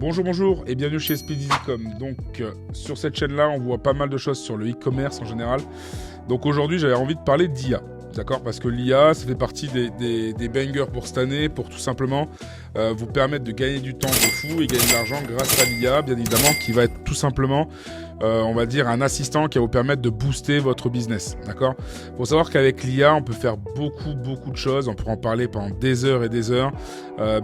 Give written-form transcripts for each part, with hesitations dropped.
Bonjour et bienvenue chez Speedeasycom. Donc sur cette chaîne-là, on voit pas mal de choses sur le e-commerce en général. Donc aujourd'hui, j'avais envie de parler d'IA. D'accord, parce que l'IA, ça fait partie des bangers pour cette année, pour tout simplement vous permettre de gagner du temps de fou et gagner de l'argent grâce à l'IA, bien évidemment, qui va être tout simplement, on va dire, un assistant qui va vous permettre de booster votre business. D'accord. Il faut savoir qu'avec l'IA, on peut faire beaucoup de choses. On pourrait en parler pendant des heures et des heures.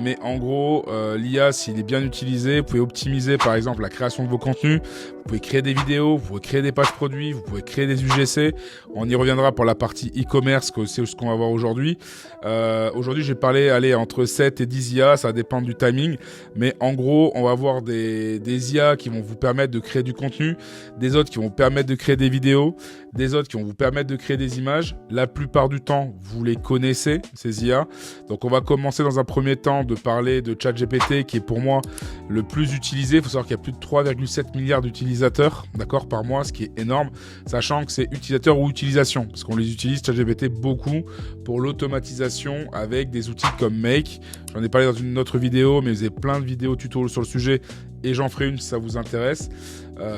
Mais en gros, l'IA, s'il est bien utilisé, vous pouvez optimiser, par exemple, la création de vos contenus. Vous pouvez créer des vidéos, vous pouvez créer des pages produits, vous pouvez créer des UGC. On y reviendra pour la partie e-commerce, que c'est ce qu'on va voir aujourd'hui. Aujourd'hui, j'ai parlé, entre 7 et 10 IA, ça dépend du timing. Mais en gros, on va avoir des IA qui vont vous permettre de créer du contenu, des autres qui vont vous permettre de créer des vidéos, des autres qui vont vous permettre de créer des images. La plupart du temps, vous les connaissez, ces IA. Donc, on va commencer dans un premier temps de parler de ChatGPT, qui est pour moi le plus utilisé. Il faut savoir qu'il y a plus de 3,7 milliards d'utilisateurs, d'accord, par mois, ce qui est énorme, sachant que c'est utilisateur ou utilisation, parce qu'on les utilise, ChatGPT, beaucoup pour l'automatisation avec des outils comme Make. J'en ai parlé dans une autre vidéo, mais vous avez plein de vidéos tuto sur le sujet et j'en ferai une si ça vous intéresse.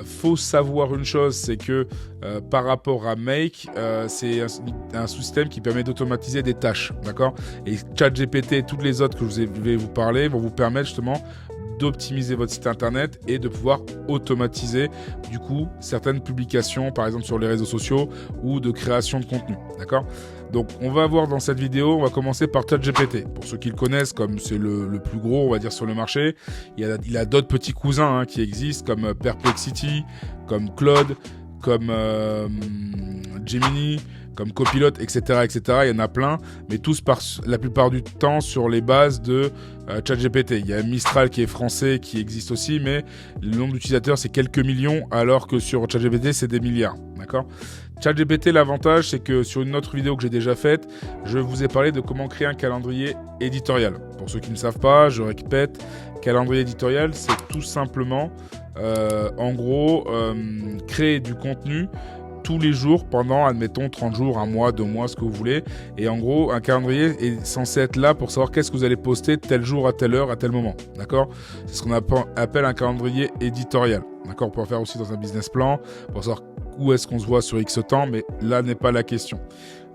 Faut savoir une chose, c'est que par rapport à Make, c'est un système qui permet d'automatiser des tâches, d'accord. Et ChatGPT et toutes les autres que je vais vous parler vont vous permettre justement d'optimiser votre site internet et de pouvoir automatiser du coup certaines publications, par exemple sur les réseaux sociaux ou de création de contenu, d'accord. Donc on va voir dans cette vidéo, on va commencer par ChatGPT. Pour ceux qui le connaissent, comme c'est le plus gros, on va dire, sur le marché, il a d'autres petits cousins qui existent, comme Perplexity, comme Claude, comme Gemini, comme Copilot, etc., etc. Il y en a plein, mais tous la plupart du temps sur les bases de ChatGPT. Il y a Mistral qui est français, qui existe aussi, mais le nombre d'utilisateurs, c'est quelques millions, alors que sur ChatGPT, c'est des milliards. D'accord ? ChatGPT, l'avantage, c'est que sur une autre vidéo que j'ai déjà faite, je vous ai parlé de comment créer un calendrier éditorial. Pour ceux qui ne savent pas, je répète, calendrier éditorial, c'est tout simplement, en gros, créer du contenu tous les jours pendant, admettons, 30 jours, un mois, 2 mois, ce que vous voulez. Et en gros, un calendrier est censé être là pour savoir qu'est-ce que vous allez poster tel jour, à telle heure, à tel moment. D'accord ? C'est ce qu'on appelle un calendrier éditorial. D'accord ? On peut en faire aussi dans un business plan pour savoir où est-ce qu'on se voit sur X temps, mais là n'est pas la question.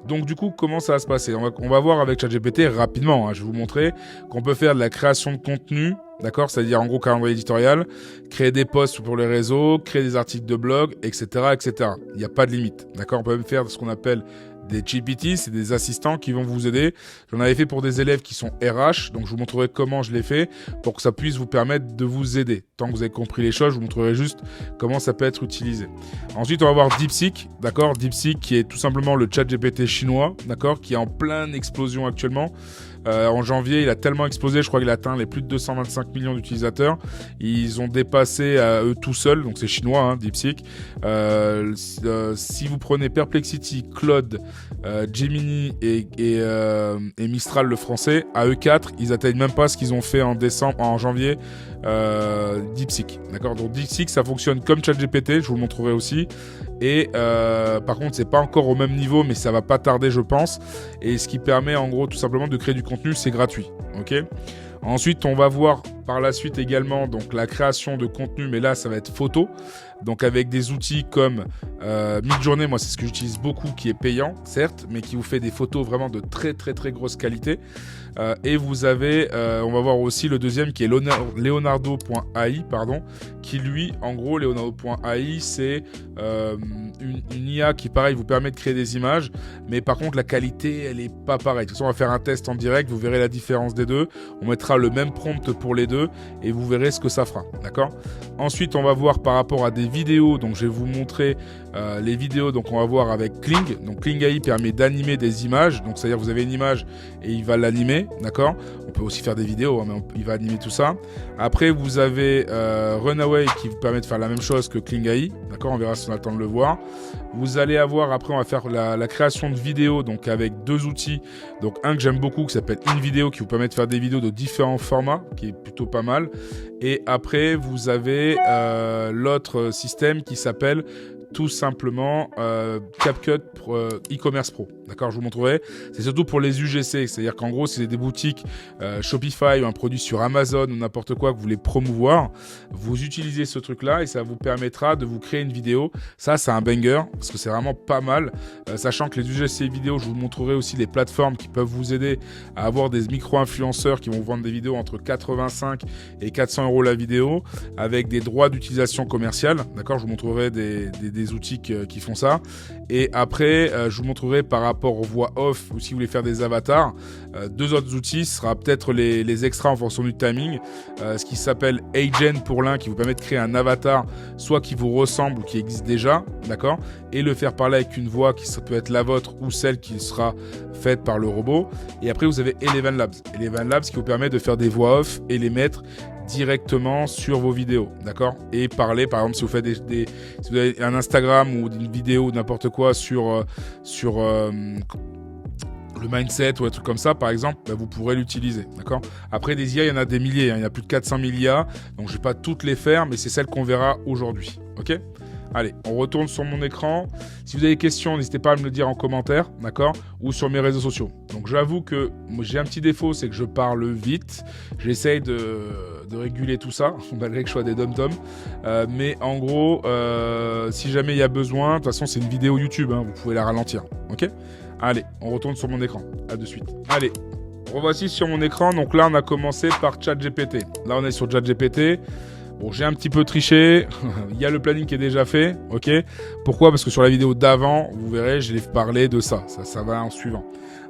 Donc du coup, comment ça va se passer ? On va voir avec ChatGPT rapidement. Je vais vous montrer qu'on peut faire de la création de contenu, d'accord ? C'est-à-dire en gros calendrier éditorial, créer des posts pour les réseaux, créer des articles de blog, etc., etc. Il n'y a pas de limite, d'accord ? On peut même faire ce qu'on appelle des GPT, c'est des assistants qui vont vous aider. J'en avais fait pour des élèves qui sont RH, donc je vous montrerai comment je l'ai fait pour que ça puisse vous permettre de vous aider. Tant que vous avez compris les choses, je vous montrerai juste comment ça peut être utilisé. Ensuite, on va voir DeepSeek, d'accord ? DeepSeek qui est tout simplement le ChatGPT chinois, d'accord ? Qui est en pleine explosion actuellement. En janvier, il a tellement explosé, je crois qu'il a atteint les plus de 225 millions d'utilisateurs. Ils ont dépassé à eux tout seuls, donc c'est chinois, DeepSeek. Si vous prenez Perplexity, Claude, Gemini et Mistral, le français, à eux 4, ils atteignent même pas ce qu'ils ont fait en janvier. DeepSeek, d'accord. Donc DeepSeek, ça fonctionne comme ChatGPT, je vous le montrerai aussi. Et par contre, c'est pas encore au même niveau, mais ça va pas tarder, je pense. Et ce qui permet, en gros, tout simplement de créer du contenu, c'est gratuit. Ok. Ensuite, on va voir par la suite également donc la création de contenu, mais là, ça va être photo. Donc avec des outils comme Midjourney, moi c'est ce que j'utilise beaucoup, qui est payant, certes, mais qui vous fait des photos vraiment de très grosse qualité. Et vous avez, on va voir aussi le deuxième qui est Leonardo.ai, qui lui, en gros, Leonardo.ai, c'est une IA qui, pareil, vous permet de créer des images, mais par contre, la qualité, elle est pas pareille. De toute façon, on va faire un test en direct, vous verrez la différence des deux. On mettra le même prompt pour les deux et vous verrez ce que ça fera, d'accord ? Ensuite, on va voir par rapport à des vidéos, donc je vais vous montrer les vidéos, donc on va voir avec Kling. Donc Kling AI permet d'animer des images, donc c'est-à-dire que vous avez une image et il va l'animer, d'accord ? On peut aussi faire des vidéos, mais il va animer tout ça. Après, vous avez Runaway qui vous permet de faire la même chose que Kling AI, d'accord ? On verra si on a le temps de le voir. Vous allez avoir, après on va faire la création de vidéos, donc avec deux outils. Donc un que j'aime beaucoup qui s'appelle InVideo, qui vous permet de faire des vidéos de différents formats, qui est plutôt pas mal. Et après vous avez l'autre système qui s'appelle tout simplement CapCut e-commerce pro. D'accord, je vous montrerai. C'est surtout pour les UGC, c'est-à-dire qu'en gros, si c'est des boutiques Shopify ou un produit sur Amazon ou n'importe quoi que vous voulez promouvoir, vous utilisez ce truc-là et ça vous permettra de vous créer une vidéo. Ça, c'est un banger parce que c'est vraiment pas mal. Sachant que les UGC vidéo, je vous montrerai aussi les plateformes qui peuvent vous aider à avoir des micro-influenceurs qui vont vendre des vidéos entre 85 et 400 € la vidéo avec des droits d'utilisation commerciale. D'accord, je vous montrerai des outils qui font ça. Et après, je vous montrerai par rapport aux voix off ou si vous voulez faire des avatars, deux autres outils, ce sera peut-être les extras en fonction du timing. Ce qui s'appelle Agent pour l'un qui vous permet de créer un avatar soit qui vous ressemble ou qui existe déjà, d'accord, et le faire parler avec une voix qui peut être la vôtre ou celle qui sera faite par le robot. Et après, vous avez Eleven Labs. Eleven Labs qui vous permet de faire des voix off et les mettre directement sur vos vidéos, d'accord, et parler, par exemple, si vous faites si vous avez un Instagram ou une vidéo ou n'importe quoi sur le mindset ou un truc comme ça, par exemple, bah, vous pourrez l'utiliser, d'accord. Après, des IA, il y en a des milliers, hein, il y en a plus de 400 000 IA, donc je vais pas toutes les faire, mais c'est celles qu'on verra aujourd'hui, ok. Allez, on retourne sur mon écran. Si vous avez des questions, n'hésitez pas à me le dire en commentaire, d'accord, ou sur mes réseaux sociaux. Donc j'avoue que j'ai un petit défaut, c'est que je parle vite. J'essaye de réguler tout ça, malgré que je sois des dom-toms. Mais en gros, si jamais il y a besoin, de toute façon c'est une vidéo YouTube, hein, vous pouvez la ralentir, ok. Allez, on retourne sur mon écran. À de suite. Allez, revoici sur mon écran. Donc là, on a commencé par ChatGPT. Là, on est sur ChatGPT. Bon, j'ai un petit peu triché. Il y a le planning qui est déjà fait, ok. Pourquoi ? Parce que sur la vidéo d'avant, vous verrez, je l'ai parlé de ça. Ça va en suivant.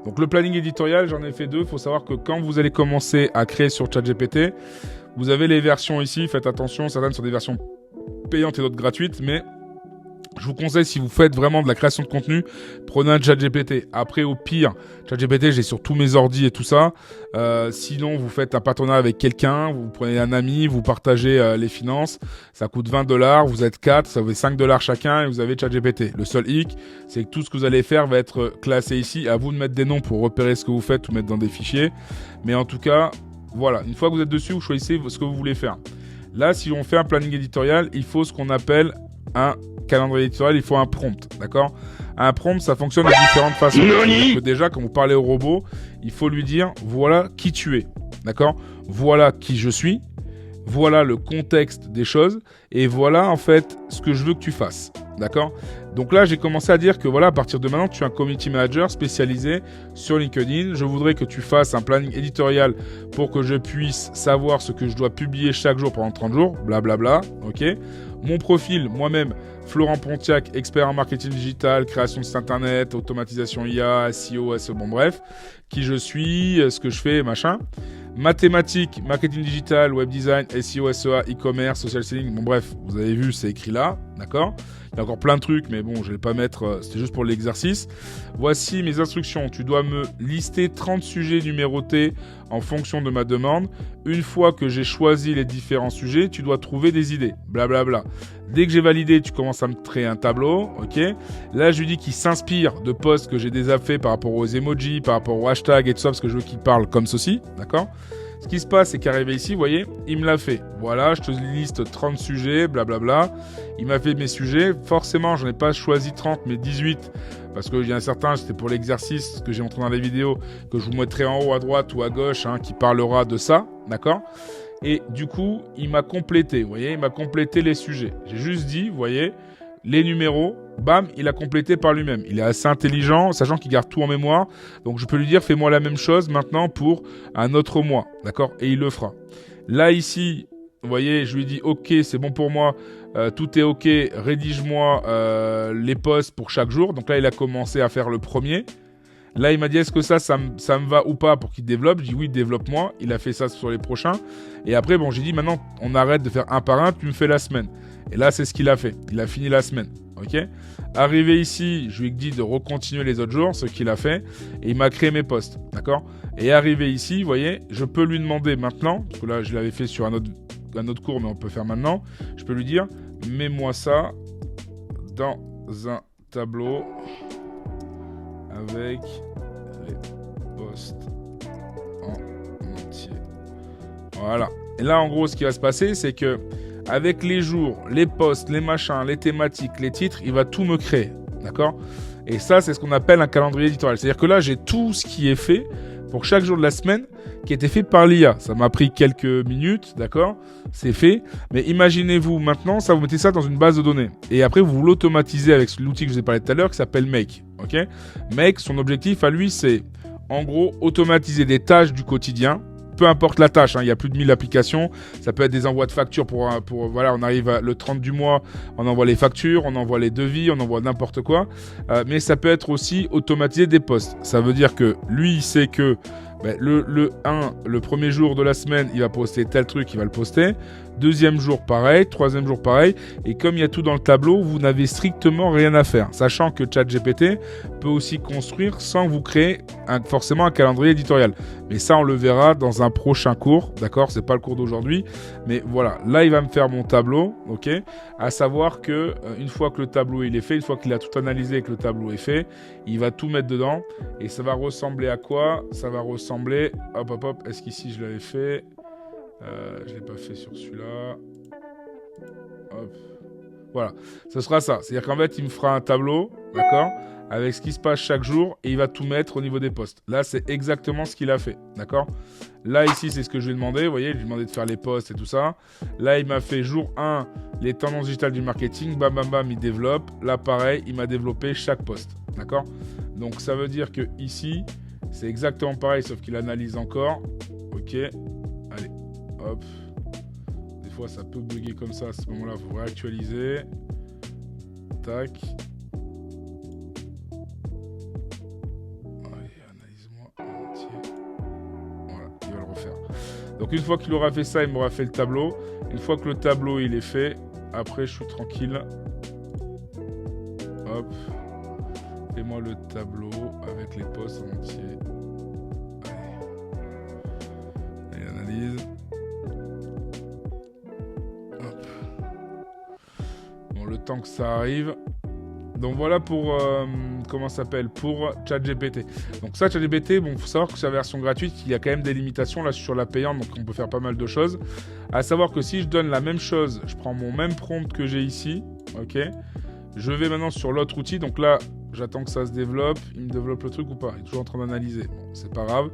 Donc le planning éditorial, j'en ai fait 2. Il faut savoir que quand vous allez commencer à créer sur ChatGPT, vous avez les versions ici. Faites attention, certaines sont des versions payantes et d'autres gratuites, mais je vous conseille, si vous faites vraiment de la création de contenu, prenez un ChatGPT. Après, au pire, ChatGPT, j'ai sur tous mes ordis et tout ça. Sinon, vous faites un partenariat avec quelqu'un, vous prenez un ami, vous partagez les finances. Ça coûte 20 $, vous êtes 4, ça fait 5 $ chacun et vous avez ChatGPT. Le seul hic, c'est que tout ce que vous allez faire va être classé ici. À vous de mettre des noms pour repérer ce que vous faites ou mettre dans des fichiers. Mais en tout cas, voilà. Une fois que vous êtes dessus, vous choisissez ce que vous voulez faire. Là, si on fait un planning éditorial, il faut ce qu'on appelle un calendrier éditorial, il faut un prompt, d'accord. Un prompt, ça fonctionne de différentes façons. Que déjà, quand vous parlez au robot, il faut lui dire, voilà qui tu es, d'accord. Voilà qui je suis, voilà le contexte des choses, et voilà en fait ce que je veux que tu fasses, d'accord. Donc là, j'ai commencé à dire que voilà, à partir de maintenant, tu es un community manager spécialisé sur LinkedIn. Je voudrais que tu fasses un planning éditorial pour que je puisse savoir ce que je dois publier chaque jour pendant 30 jours, blablabla, ok. Mon profil, moi-même, Florent Pontiac, expert en marketing digital, création de site internet, automatisation IA, SEO, SEO, bon bref, qui je suis, ce que je fais, machin. Mathématiques, marketing digital, web design, SEO, SEA, e-commerce, social selling, bon bref, vous avez vu, c'est écrit là, d'accord ? Il y a encore plein de trucs, mais bon, je vais pas mettre, c'était juste pour l'exercice. Voici mes instructions. Tu dois me lister 30 sujets numérotés en fonction de ma demande. Une fois que j'ai choisi les différents sujets, tu dois trouver des idées. Blablabla. Dès que j'ai validé, tu commences à me créer un tableau, ok. Là, je lui dis qu'il s'inspire de posts que j'ai déjà fait par rapport aux emojis, par rapport aux hashtags et tout ça, parce que je veux qu'il parle comme ceci, d'accord ? Ce qui se passe, c'est qu'arrivé ici, vous voyez, il me l'a fait. Voilà, je te liste 30 sujets, blablabla. Il m'a fait mes sujets. Forcément, j'en ai pas choisi 30, mais 18. Parce qu'il y en a certains, c'était pour l'exercice que j'ai montré dans les vidéos, que je vous mettrai en haut à droite ou à gauche, hein, qui parlera de ça, d'accord ? Et du coup, il m'a complété, vous voyez, il m'a complété les sujets. J'ai juste dit, vous voyez, les numéros, bam, il a complété par lui-même. Il est assez intelligent, sachant qu'il garde tout en mémoire. Donc je peux lui dire, fais-moi la même chose maintenant pour un autre mois, d'accord ? Et il le fera. Là, ici, vous voyez, je lui dis, ok, c'est bon pour moi, tout est ok, rédige-moi les posts pour chaque jour. Donc là, il a commencé à faire le premier. Là, il m'a dit, est-ce que ça me va ou pas pour qu'il développe ? Je dis, oui, développe-moi. Il a fait ça sur les prochains. Et après, bon, j'ai dit, maintenant, on arrête de faire un par un, tu me fais la semaine. Et là, c'est ce qu'il a fait. Il a fini la semaine, ok ? Arrivé ici, je lui ai dit de recontinuer les autres jours, ce qu'il a fait. Et il m'a créé mes posts, d'accord ? Et arrivé ici, vous voyez, je peux lui demander maintenant, parce que là, je l'avais fait sur un autre cours, mais on peut faire maintenant. Je peux lui dire, mets-moi ça dans un tableau avec les posts en entier. Voilà. Et là, en gros, ce qui va se passer, c'est que avec les jours, les posts, les machins, les thématiques, les titres, il va tout me créer, d'accord? Et ça, c'est ce qu'on appelle un calendrier éditorial. C'est-à-dire que là, j'ai tout ce qui est fait pour chaque jour de la semaine qui a été fait par l'IA. Ça m'a pris quelques minutes, d'accord? C'est fait. Mais imaginez-vous maintenant, ça, vous mettez ça dans une base de données. Et après, vous l'automatisez avec l'outil que je vous ai parlé tout à l'heure qui s'appelle Make. Ok? Make, son objectif à lui, c'est en gros automatiser des tâches du quotidien. Peu importe la tâche, hein, il y a plus de 1000 applications. Ça peut être des envois de factures pour voilà, on arrive le 30 du mois, on envoie les factures, on envoie les devis, on envoie n'importe quoi. Mais ça peut être aussi automatiser des posts. Ça veut dire que lui, il sait que le premier jour de la semaine, il va poster tel truc, il va le poster. Deuxième jour, pareil. Troisième jour, pareil. Et comme il y a tout dans le tableau, vous n'avez strictement rien à faire. Sachant que ChatGPT peut aussi construire sans que vous créez forcément un calendrier éditorial. Mais ça, on le verra dans un prochain cours. D'accord? C'est pas le cours d'aujourd'hui. Mais voilà. Là, il va me faire mon tableau. Ok? À savoir que une fois que le tableau il est fait, une fois qu'il a tout analysé et que le tableau est fait, il va tout mettre dedans. Et ça va ressembler à quoi? Ça va ressembler... Hop, hop, hop. Est-ce qu'ici, je l'avais fait? Je ne l'ai pas fait sur celui-là. Hop. Voilà, ce sera ça. C'est-à-dire qu'en fait, il me fera un tableau, d'accord, avec ce qui se passe chaque jour et il va tout mettre au niveau des posts. Là, c'est exactement ce qu'il a fait, d'accord. Là, ici, c'est ce que je lui ai demandé. Vous voyez, je lui ai demandé de faire les posts et tout ça. Là, il m'a fait jour 1, les tendances digitales du marketing. Bam, bam, bam, il développe. Là, pareil, il m'a développé chaque post, d'accord. Donc, ça veut dire que ici, c'est exactement pareil, sauf qu'il analyse encore. Ok, allez. Hop. Des fois, ça peut bugger comme ça. À ce moment-là, il faut réactualiser. Tac. Allez, analyse-moi en entier. Voilà, il va le refaire. Donc, une fois qu'il aura fait ça, il m'aura fait le tableau. Une fois que le tableau, il est fait, après, je suis tranquille. Hop. Fais-moi le tableau avec les posts en entier. Allez. Allez, analyse. Le temps que ça arrive. Donc voilà pour comment ça s'appelle, pour ChatGPT. Donc ça, ChatGPT, bon, faut savoir que c'est la version gratuite, il y a quand même des limitations là sur la payante, donc on peut faire pas mal de choses. À savoir que si je donne la même chose, je prends mon même prompt que j'ai ici, ok. Je vais maintenant sur l'autre outil, donc là, j'attends que ça se développe. Il me développe le truc ou pas? Il est toujours en train d'analyser. Bon, c'est pas grave.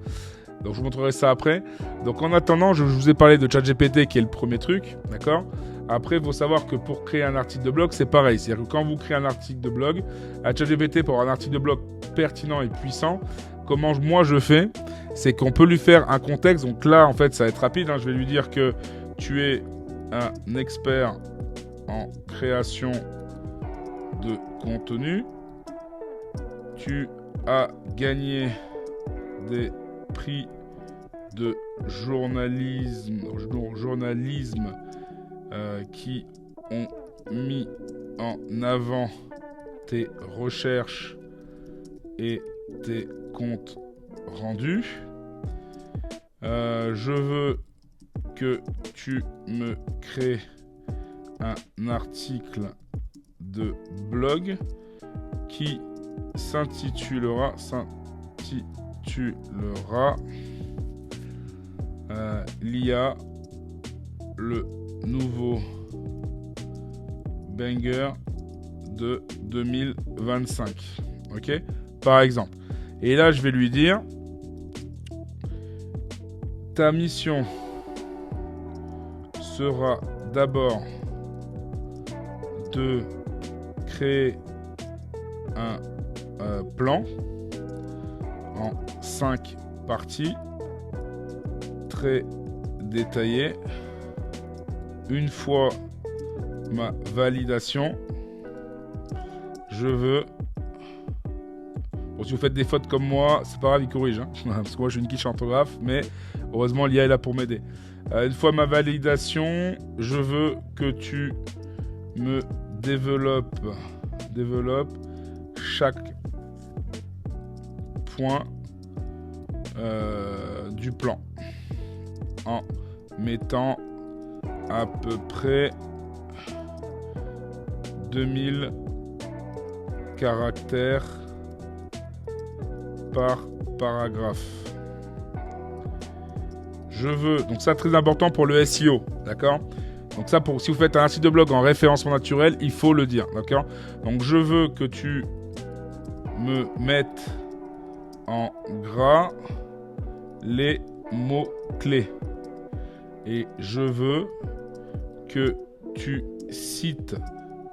Donc je vous montrerai ça après. Donc en attendant, je vous ai parlé de ChatGPT qui est le premier truc, d'accord. Après, il faut savoir que pour créer un article de blog, c'est pareil. C'est-à-dire que quand vous créez un article de blog, à ChatGPT, pour avoir un article de blog pertinent et puissant, comment moi je fais, c'est qu'on peut lui faire un contexte. Donc là, en fait, ça va être rapide. Hein. Je vais lui dire que tu es un expert en création de contenu. Tu as gagné des prix de journalisme qui ont mis en avant tes recherches et tes comptes rendus. Je veux que tu me crées un article de blog qui s'intitulera l'IA, le nouveau banger de 2025. Ok, par exemple. Et là, je vais lui dire ta mission sera d'abord de créer un plan en 5 parties très détaillées. Une fois ma validation, je veux... Bon, si vous faites des fautes comme moi, c'est pas grave, il corrige. Hein parce que moi, j'ai une quiche orthographe, mais heureusement, l'IA est là pour m'aider. Une fois ma validation, je veux que tu me développes chaque point du plan en mettant à peu près 2000 caractères par paragraphe. Je veux, donc ça très important pour le SEO, d'accord? Donc ça, si vous faites un article de blog en référencement naturel, il faut le dire, d'accord? Donc je veux que tu me mettes en gras les mots-clés. Et je veux que tu cites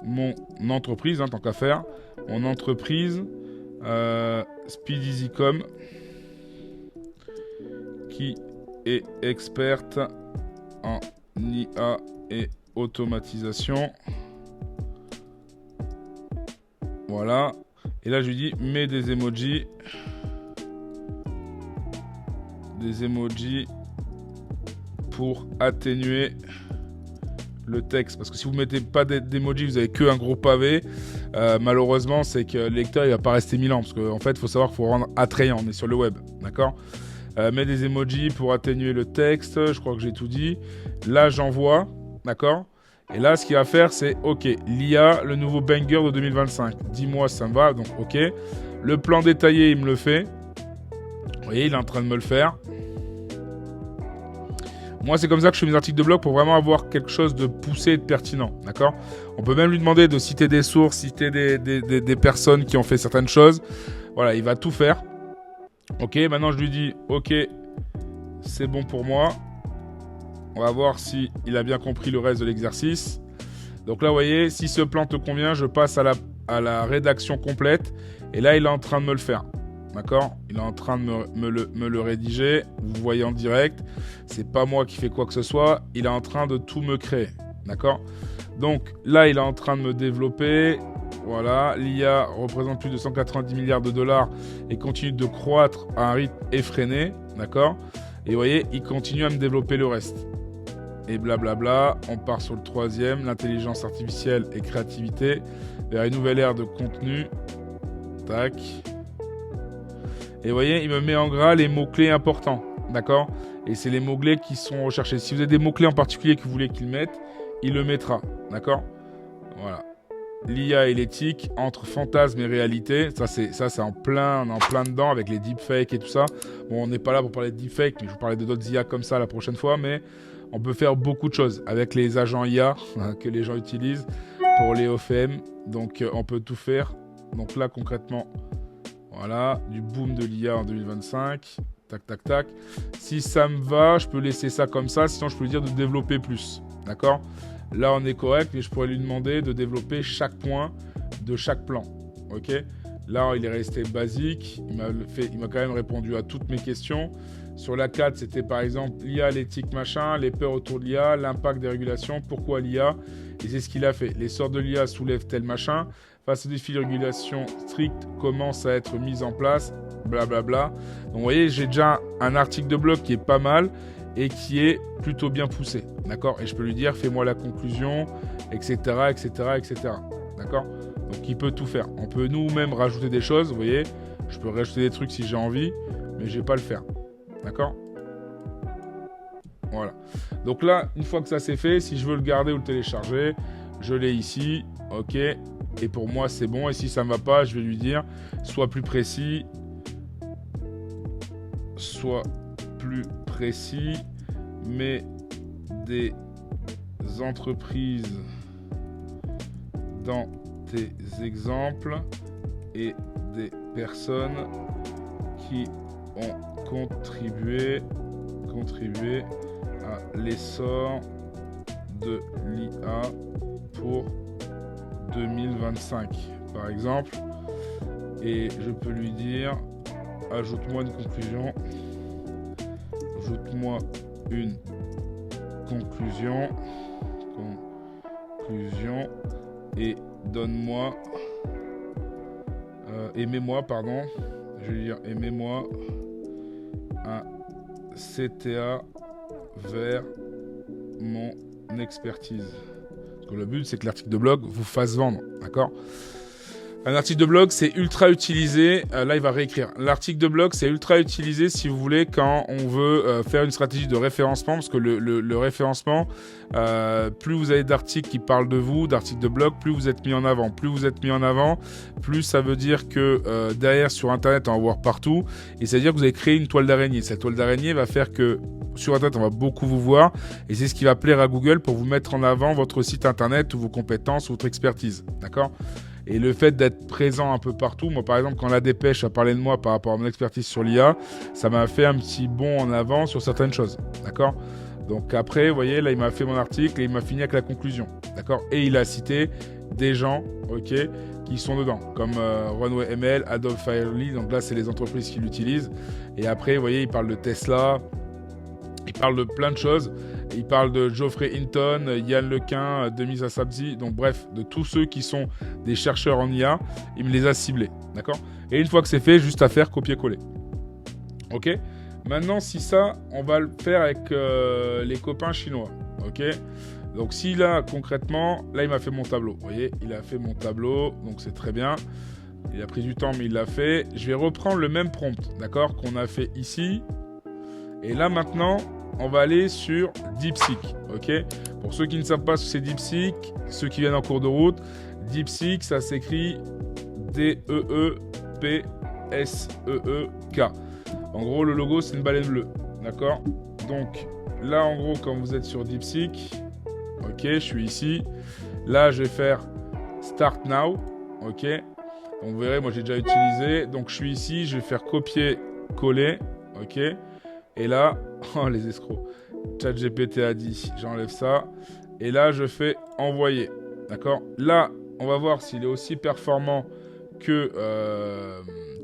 mon entreprise, tant qu'à faire, mon entreprise SpeedEasyCom, qui est experte en IA et automatisation. Voilà. Et là, je lui dis, mets des emojis. Des emojis pour atténuer le texte. Parce que si vous ne mettez pas d'emojis, vous avez qu'un gros pavé. Malheureusement, c'est que le lecteur, il va pas rester 1000 ans. Parce qu'en fait, il faut savoir qu'il faut rendre attrayant. On est sur le web. D'accord ? Mets des emojis pour atténuer le texte. Je crois que j'ai tout dit. Là, j'envoie. D'accord ? Et là, ce qu'il va faire, c'est OK. L'IA, le nouveau banger de 2025. Dis-moi si ça me va. Donc, OK. Le plan détaillé, il me le fait. Vous voyez, il est en train de me le faire. Moi, c'est comme ça que je fais mes articles de blog pour vraiment avoir quelque chose de poussé et de pertinent. D'accord ? On peut même lui demander de citer des sources, citer des personnes qui ont fait certaines choses. Voilà, il va tout faire. OK, maintenant je lui dis OK, c'est bon pour moi. On va voir si il a bien compris le reste de l'exercice. Donc là, vous voyez, si ce plan te convient, je passe à la rédaction complète. Et là, il est en train de me le faire. D'accord ? Il est en train de me le rédiger. Vous voyez en direct. C'est pas moi qui fais quoi que ce soit. Il est en train de tout me créer. D'accord ? Donc là, il est en train de me développer. Voilà. L'IA représente plus de 190 milliards de dollars et continue de croître à un rythme effréné. D'accord ? Et vous voyez, il continue à me développer le reste. Et blablabla. On part sur le troisième. L'intelligence artificielle et créativité vers une nouvelle ère de contenu. Tac. Et vous voyez, il me met en gras les mots-clés importants, d'accord ? Et c'est les mots-clés qui sont recherchés. Si vous avez des mots-clés en particulier que vous voulez qu'il mette, il le mettra, d'accord ? Voilà. L'IA et l'éthique entre fantasme et réalité, ça c'est en plein dedans avec les deepfakes et tout ça. Bon, on n'est pas là pour parler de deepfakes, mais je vous parler de d'autres IA comme ça la prochaine fois, mais on peut faire beaucoup de choses avec les agents IA que les gens utilisent pour les OFM. Donc on peut tout faire. Donc là concrètement... Voilà, du boom de l'IA en 2025. Tac, tac, tac. Si ça me va, je peux laisser ça comme ça. Sinon, je peux lui dire de développer plus. D'accord ? Là, on est correct, mais je pourrais lui demander de développer chaque point de chaque plan. OK ? Là, il est resté basique. Il m'a quand même répondu à toutes mes questions. Sur la 4, c'était par exemple l'IA, l'éthique, machin, les peurs autour de l'IA, l'impact des régulations, pourquoi l'IA ? Et c'est ce qu'il a fait. L'essor de l'IA soulève tel machin. Face aux défis de régulation stricte commencent à être mis en place, blablabla. Donc vous voyez, j'ai déjà un article de blog qui est pas mal et qui est plutôt bien poussé. D'accord ? Et je peux lui dire, fais-moi la conclusion, etc., etc., etc. D'accord ? Donc il peut tout faire. On peut nous-mêmes rajouter des choses, vous voyez. Je peux rajouter des trucs si j'ai envie, mais je vais pas le faire. D'accord ? Voilà. Donc là, une fois que ça c'est fait, si je veux le garder ou le télécharger, je l'ai ici. OK. Et pour moi, c'est bon. Et si ça ne va pas, je vais lui dire, sois plus précis. Sois plus précis. Mets des entreprises dans tes exemples et des personnes qui ont contribué à l'essor de l'IA pour 2025 par exemple, et je peux lui dire ajoute-moi une conclusion, et donne-moi aimez-moi un CTA vers mon expertise. Parce que le but, c'est que l'article de blog vous fasse vendre, d'accord ? Un article de blog, c'est ultra utilisé. Là, il va réécrire. L'article de blog, c'est ultra utilisé si vous voulez quand on veut faire une stratégie de référencement. Parce que le référencement, plus vous avez d'articles qui parlent de vous, d'articles de blog, plus vous êtes mis en avant. Plus vous êtes mis en avant, plus ça veut dire que derrière, sur Internet, on va voir partout. Et ça veut dire que vous avez créé une toile d'araignée. Cette toile d'araignée va faire que sur Internet, on va beaucoup vous voir. Et c'est ce qui va plaire à Google pour vous mettre en avant votre site Internet ou vos compétences, votre expertise. D'accord ? Et le fait d'être présent un peu partout, moi par exemple, quand La Dépêche a parlé de moi par rapport à mon expertise sur l'IA, ça m'a fait un petit bond en avant sur certaines choses. D'accord ? Donc après, vous voyez, là, il m'a fait mon article et il m'a fini avec la conclusion. D'accord ? Et il a cité des gens, ok, qui sont dedans, comme Runway ML, Adobe Firely. Donc là, c'est les entreprises qui l'utilisent. Et après, vous voyez, il parle de Tesla, il parle de plein de choses. Il parle de Geoffrey Hinton, Yann Lequin, Demis Hassabzi. Donc bref, de tous ceux qui sont des chercheurs en IA, il me les a ciblés. D'accord ? Et une fois que c'est fait, juste à faire copier-coller. Ok ? Maintenant, si ça, on va le faire avec les copains chinois. Ok ? Donc si là, concrètement, là, il m'a fait mon tableau. Vous voyez, il a fait mon tableau, donc c'est très bien. Il a pris du temps, mais il l'a fait. Je vais reprendre le même prompt, d'accord, qu'on a fait ici. Et là, maintenant, on va aller sur DeepSeek. Ok ? Pour ceux qui ne savent pas ce que c'est DeepSeek, ceux qui viennent en cours de route, DeepSeek, ça s'écrit D-E-E-P-S-E-E-K. En gros, le logo, c'est une baleine bleue. D'accord ? Donc, là, en gros, quand vous êtes sur DeepSeek, ok, je suis ici. Là, je vais faire Start Now. Ok ? Donc, vous verrez, moi, j'ai déjà utilisé. Donc, je suis ici. Je vais faire copier-coller. Ok ? Et là, oh, les escrocs. ChatGPT a dit, j'enlève ça. Et là, je fais envoyer. D'accord ? Là, on va voir s'il est aussi performant que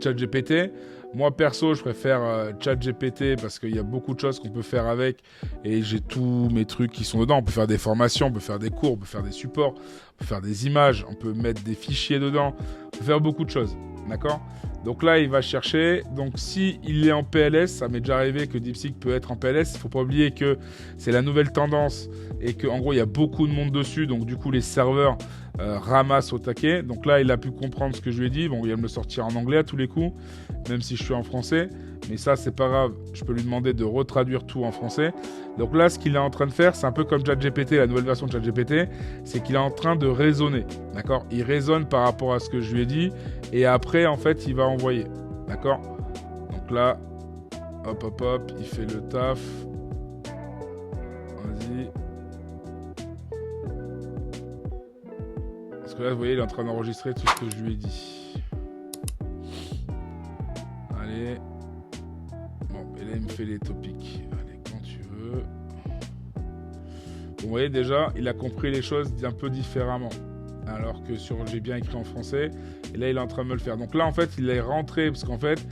ChatGPT. Moi, perso, je préfère ChatGPT parce qu'il y a beaucoup de choses qu'on peut faire avec et j'ai tous mes trucs qui sont dedans. On peut faire des formations, on peut faire des cours, on peut faire des supports, on peut faire des images, on peut mettre des fichiers dedans, on peut faire beaucoup de choses. D'accord ? Donc là, il va chercher. Donc, si il est en PLS, ça m'est déjà arrivé que DeepSeek peut être en PLS. Il ne faut pas oublier que c'est la nouvelle tendance et qu'en gros, il y a beaucoup de monde dessus. Donc, du coup, les serveurs ramassent au taquet. Donc là, il a pu comprendre ce que je lui ai dit. Bon, il va me le sortir en anglais à tous les coups, même si je suis en français. Mais ça, c'est pas grave. Je peux lui demander de retraduire tout en français. Donc là, ce qu'il est en train de faire, c'est un peu comme ChatGPT, la nouvelle version de ChatGPT, c'est qu'il est en train de raisonner. D'accord ? Il raisonne par rapport à ce que je lui ai dit. Et après, en fait, il va envoyer. D'accord ? Donc là, hop, hop, hop, il fait le taf. Vas-y. Parce que là, vous voyez, il est en train d'enregistrer tout ce que je lui ai dit. Allez. Bon, et là, il me fait les topics. Allez, quand tu veux. Vous voyez, déjà, il a compris les choses un peu différemment. Alors que j'ai bien écrit en français. Et là, il est en train de me le faire. Donc là, en fait, il est rentré. Parce qu'en fait,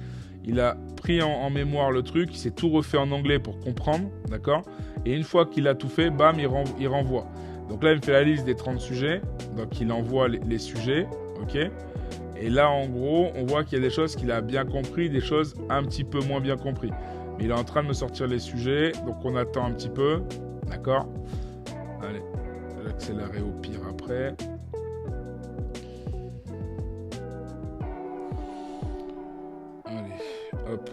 il a pris en mémoire le truc. Il s'est tout refait en anglais pour comprendre. D'accord ? Et une fois qu'il a tout fait, bam, il renvoie. Donc là, il me fait la liste des 30 sujets. Donc, il envoie les sujets. OK ? Et là, en gros, on voit qu'il y a des choses qu'il a bien compris, des choses un petit peu moins bien compris. Mais il est en train de me sortir les sujets. Donc, on attend un petit peu. D'accord ? Allez, je vais accélérer au pire après. Hop.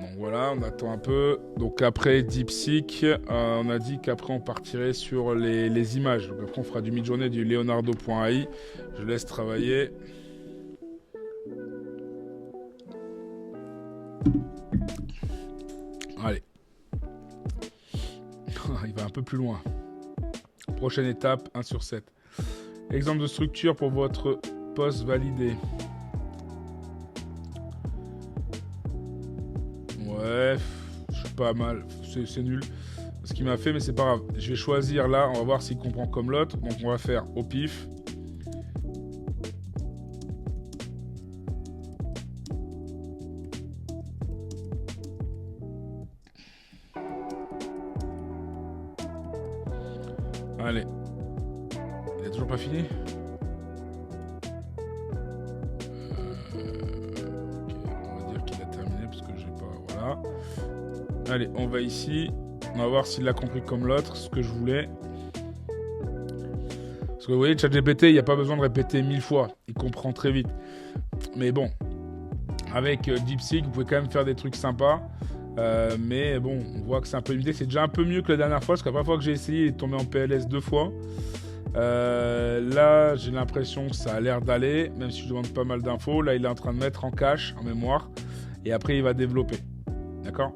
Donc voilà, on attend un peu. Donc après DeepSeek, on a dit qu'après on partirait sur les images. Donc après on fera du mid-journée du Leonardo.ai. Je laisse travailler. Allez. Il va un peu plus loin. Prochaine étape, 1 sur 7. Exemple de structure pour votre poste validé. Ouais, je suis pas mal. C'est nul ce qu'il m'a fait, mais c'est pas grave. Je vais choisir là, on va voir s'il comprend comme l'autre. Donc on va faire au pif. Allez. Il a toujours pas fini ? Allez, on va ici. On va voir s'il a compris comme l'autre, ce que je voulais. Parce que vous voyez, ChatGPT, il n'y a pas besoin de répéter 1000 fois. Il comprend très vite. Mais bon, avec DeepSeek, vous pouvez quand même faire des trucs sympas. Mais bon, on voit que c'est un peu limité. C'est déjà un peu mieux que la dernière fois. Parce que la première fois que j'ai essayé, il est tombé en PLS 2 fois. Là, j'ai l'impression que ça a l'air d'aller. Même si je demande pas mal d'infos. Là, il est en train de mettre en cache, en mémoire. et après il va développer. D'accord ?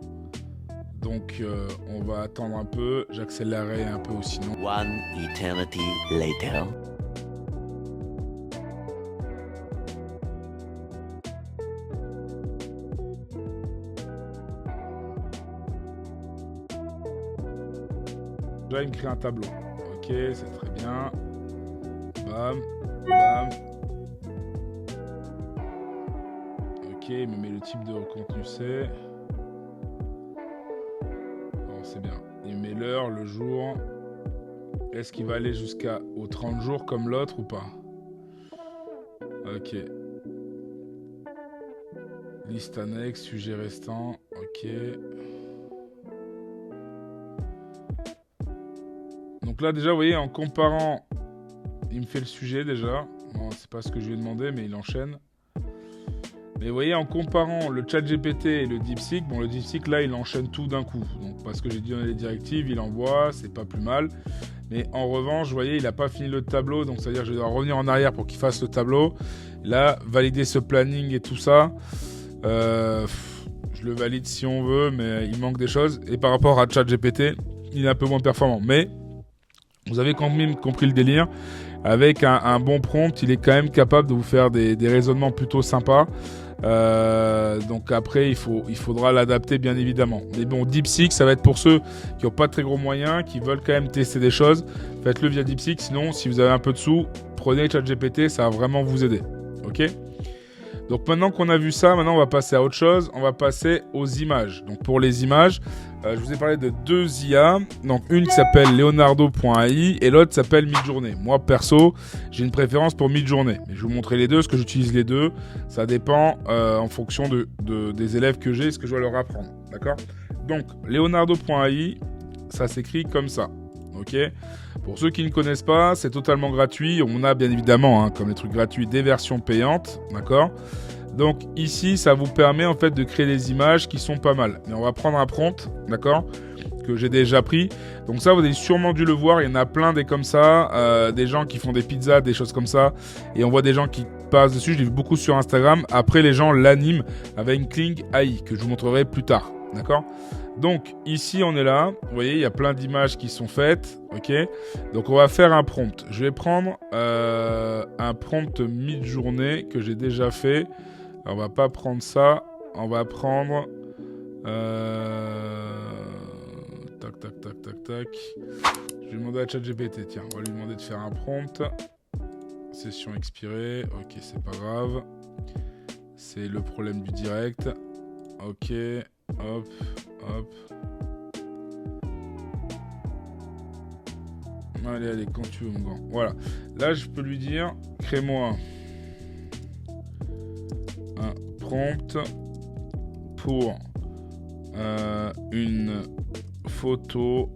Donc on va attendre un peu, j'accélérerai un peu aussi sinon. One eternity later. Là il me crée un tableau. Ok, c'est très bien. Bam, bam. Ok, il me met le type de contenu c'est. Bon, c'est bien. Il met l'heure, le jour. Est-ce qu'il va aller jusqu'aux 30 jours comme l'autre ou pas? Ok. Liste annexe, sujet restant. Ok. Donc là déjà, vous voyez, en comparant, il me fait le sujet déjà. Bon, c'est pas ce que je lui ai demandé, mais il enchaîne. Mais vous voyez, en comparant le ChatGPT et le DeepSeek, bon, le DeepSeek, là, il enchaîne tout d'un coup. Donc, parce que j'ai donné les directives, il envoie, c'est pas plus mal. Mais en revanche, vous voyez, il n'a pas fini le tableau. Donc, c'est-à-dire que je dois revenir en arrière pour qu'il fasse le tableau. Là, valider ce planning et tout ça. Je le valide si on veut, mais il manque des choses. Et par rapport à ChatGPT, il est un peu moins performant. Mais vous avez quand même compris le délire. Avec un bon prompt, il est quand même capable de vous faire des raisonnements plutôt sympas. Donc après, il faudra l'adapter bien évidemment. Mais bon, DeepSeek, ça va être pour ceux qui n'ont pas de très gros moyens, qui veulent quand même tester des choses. Faites-le via DeepSeek. Sinon, si vous avez un peu de sous, prenez ChatGPT, ça va vraiment vous aider. Ok ? Donc maintenant qu'on a vu ça, maintenant on va passer à autre chose. On va passer aux images. Donc pour les images, je vous ai parlé de deux IA. Donc une qui s'appelle Leonardo.ai et l'autre s'appelle Midjourney. Moi perso, j'ai une préférence pour Midjourney. Mais je vais vous montrer les deux, parce que j'utilise les deux. Ça dépend en fonction des élèves que j'ai et ce que je dois leur apprendre. D'accord ? Donc Leonardo.ai, ça s'écrit comme ça. Ok ? Pour ceux qui ne connaissent pas, c'est totalement gratuit. On a bien évidemment, comme les trucs gratuits, des versions payantes. D'accord ? Donc ici, ça vous permet en fait de créer des images qui sont pas mal. Mais on va prendre un prompt, d'accord, que j'ai déjà pris. Donc ça, vous avez sûrement dû le voir. Il y en a plein des comme ça, des gens qui font des pizzas, des choses comme ça. Et on voit des gens qui passent dessus. Je l'ai vu beaucoup sur Instagram. Après, les gens l'animent avec une Kling AI que je vous montrerai plus tard, d'accord ? Donc ici, on est là. Vous voyez, il y a plein d'images qui sont faites, ok ? Donc on va faire un prompt. Je vais prendre un prompt Midjourney que j'ai déjà fait. Alors, on va pas prendre ça, on va prendre tac tac tac tac tac. Je vais demander à ChatGPT, tiens, on va lui demander de faire un prompt. Session expirée, ok, c'est pas grave. C'est le problème du direct. Ok, hop, hop. Allez, allez, quand tu veux, mon grand. Voilà. Là, je peux lui dire, crée-moi un prompt pour une photo,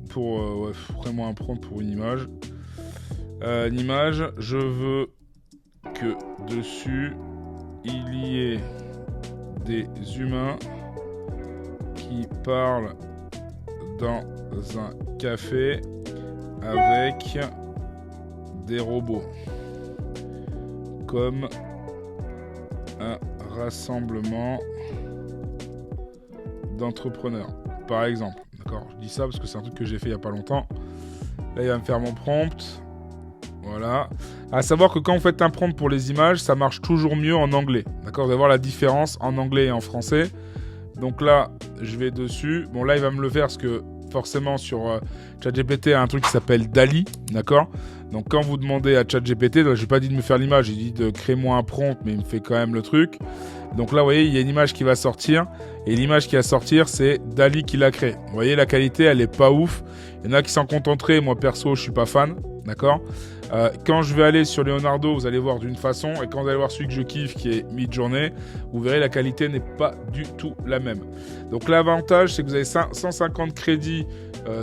pour crée-moi un prompt pour une image. Une image, je veux que dessus il y ait des humains qui parlent dans un café avec des robots, comme un rassemblement d'entrepreneurs, par exemple. D'accord, je dis ça parce que c'est un truc que j'ai fait il n'y a pas longtemps. Là, il va me faire mon prompt. Voilà. À savoir que quand vous faites un prompt pour les images, ça marche toujours mieux en anglais. D'accord, vous allez voir la différence en anglais et en français. Donc là, je vais dessus. Bon, là, il va me le faire parce que forcément sur ChatGPT, il y a un truc qui s'appelle DALL-E. D'accord ? Donc quand vous demandez à ChatGPT, je n'ai pas dit de me faire l'image, j'ai dit de créer moi un prompt, mais il me fait quand même le truc. Donc là, vous voyez, il y a une image qui va sortir. Et l'image qui va sortir, c'est DALL-E qui l'a créée. Vous voyez, la qualité, elle est pas ouf. Il y en a qui s'en contenteraient. Moi, perso, je suis pas fan. D'accord ? Quand je vais aller sur Leonardo, vous allez voir d'une façon. Et quand vous allez voir celui que je kiffe, qui est Midjourney, vous verrez, la qualité n'est pas du tout la même. Donc l'avantage, c'est que vous avez 150 crédits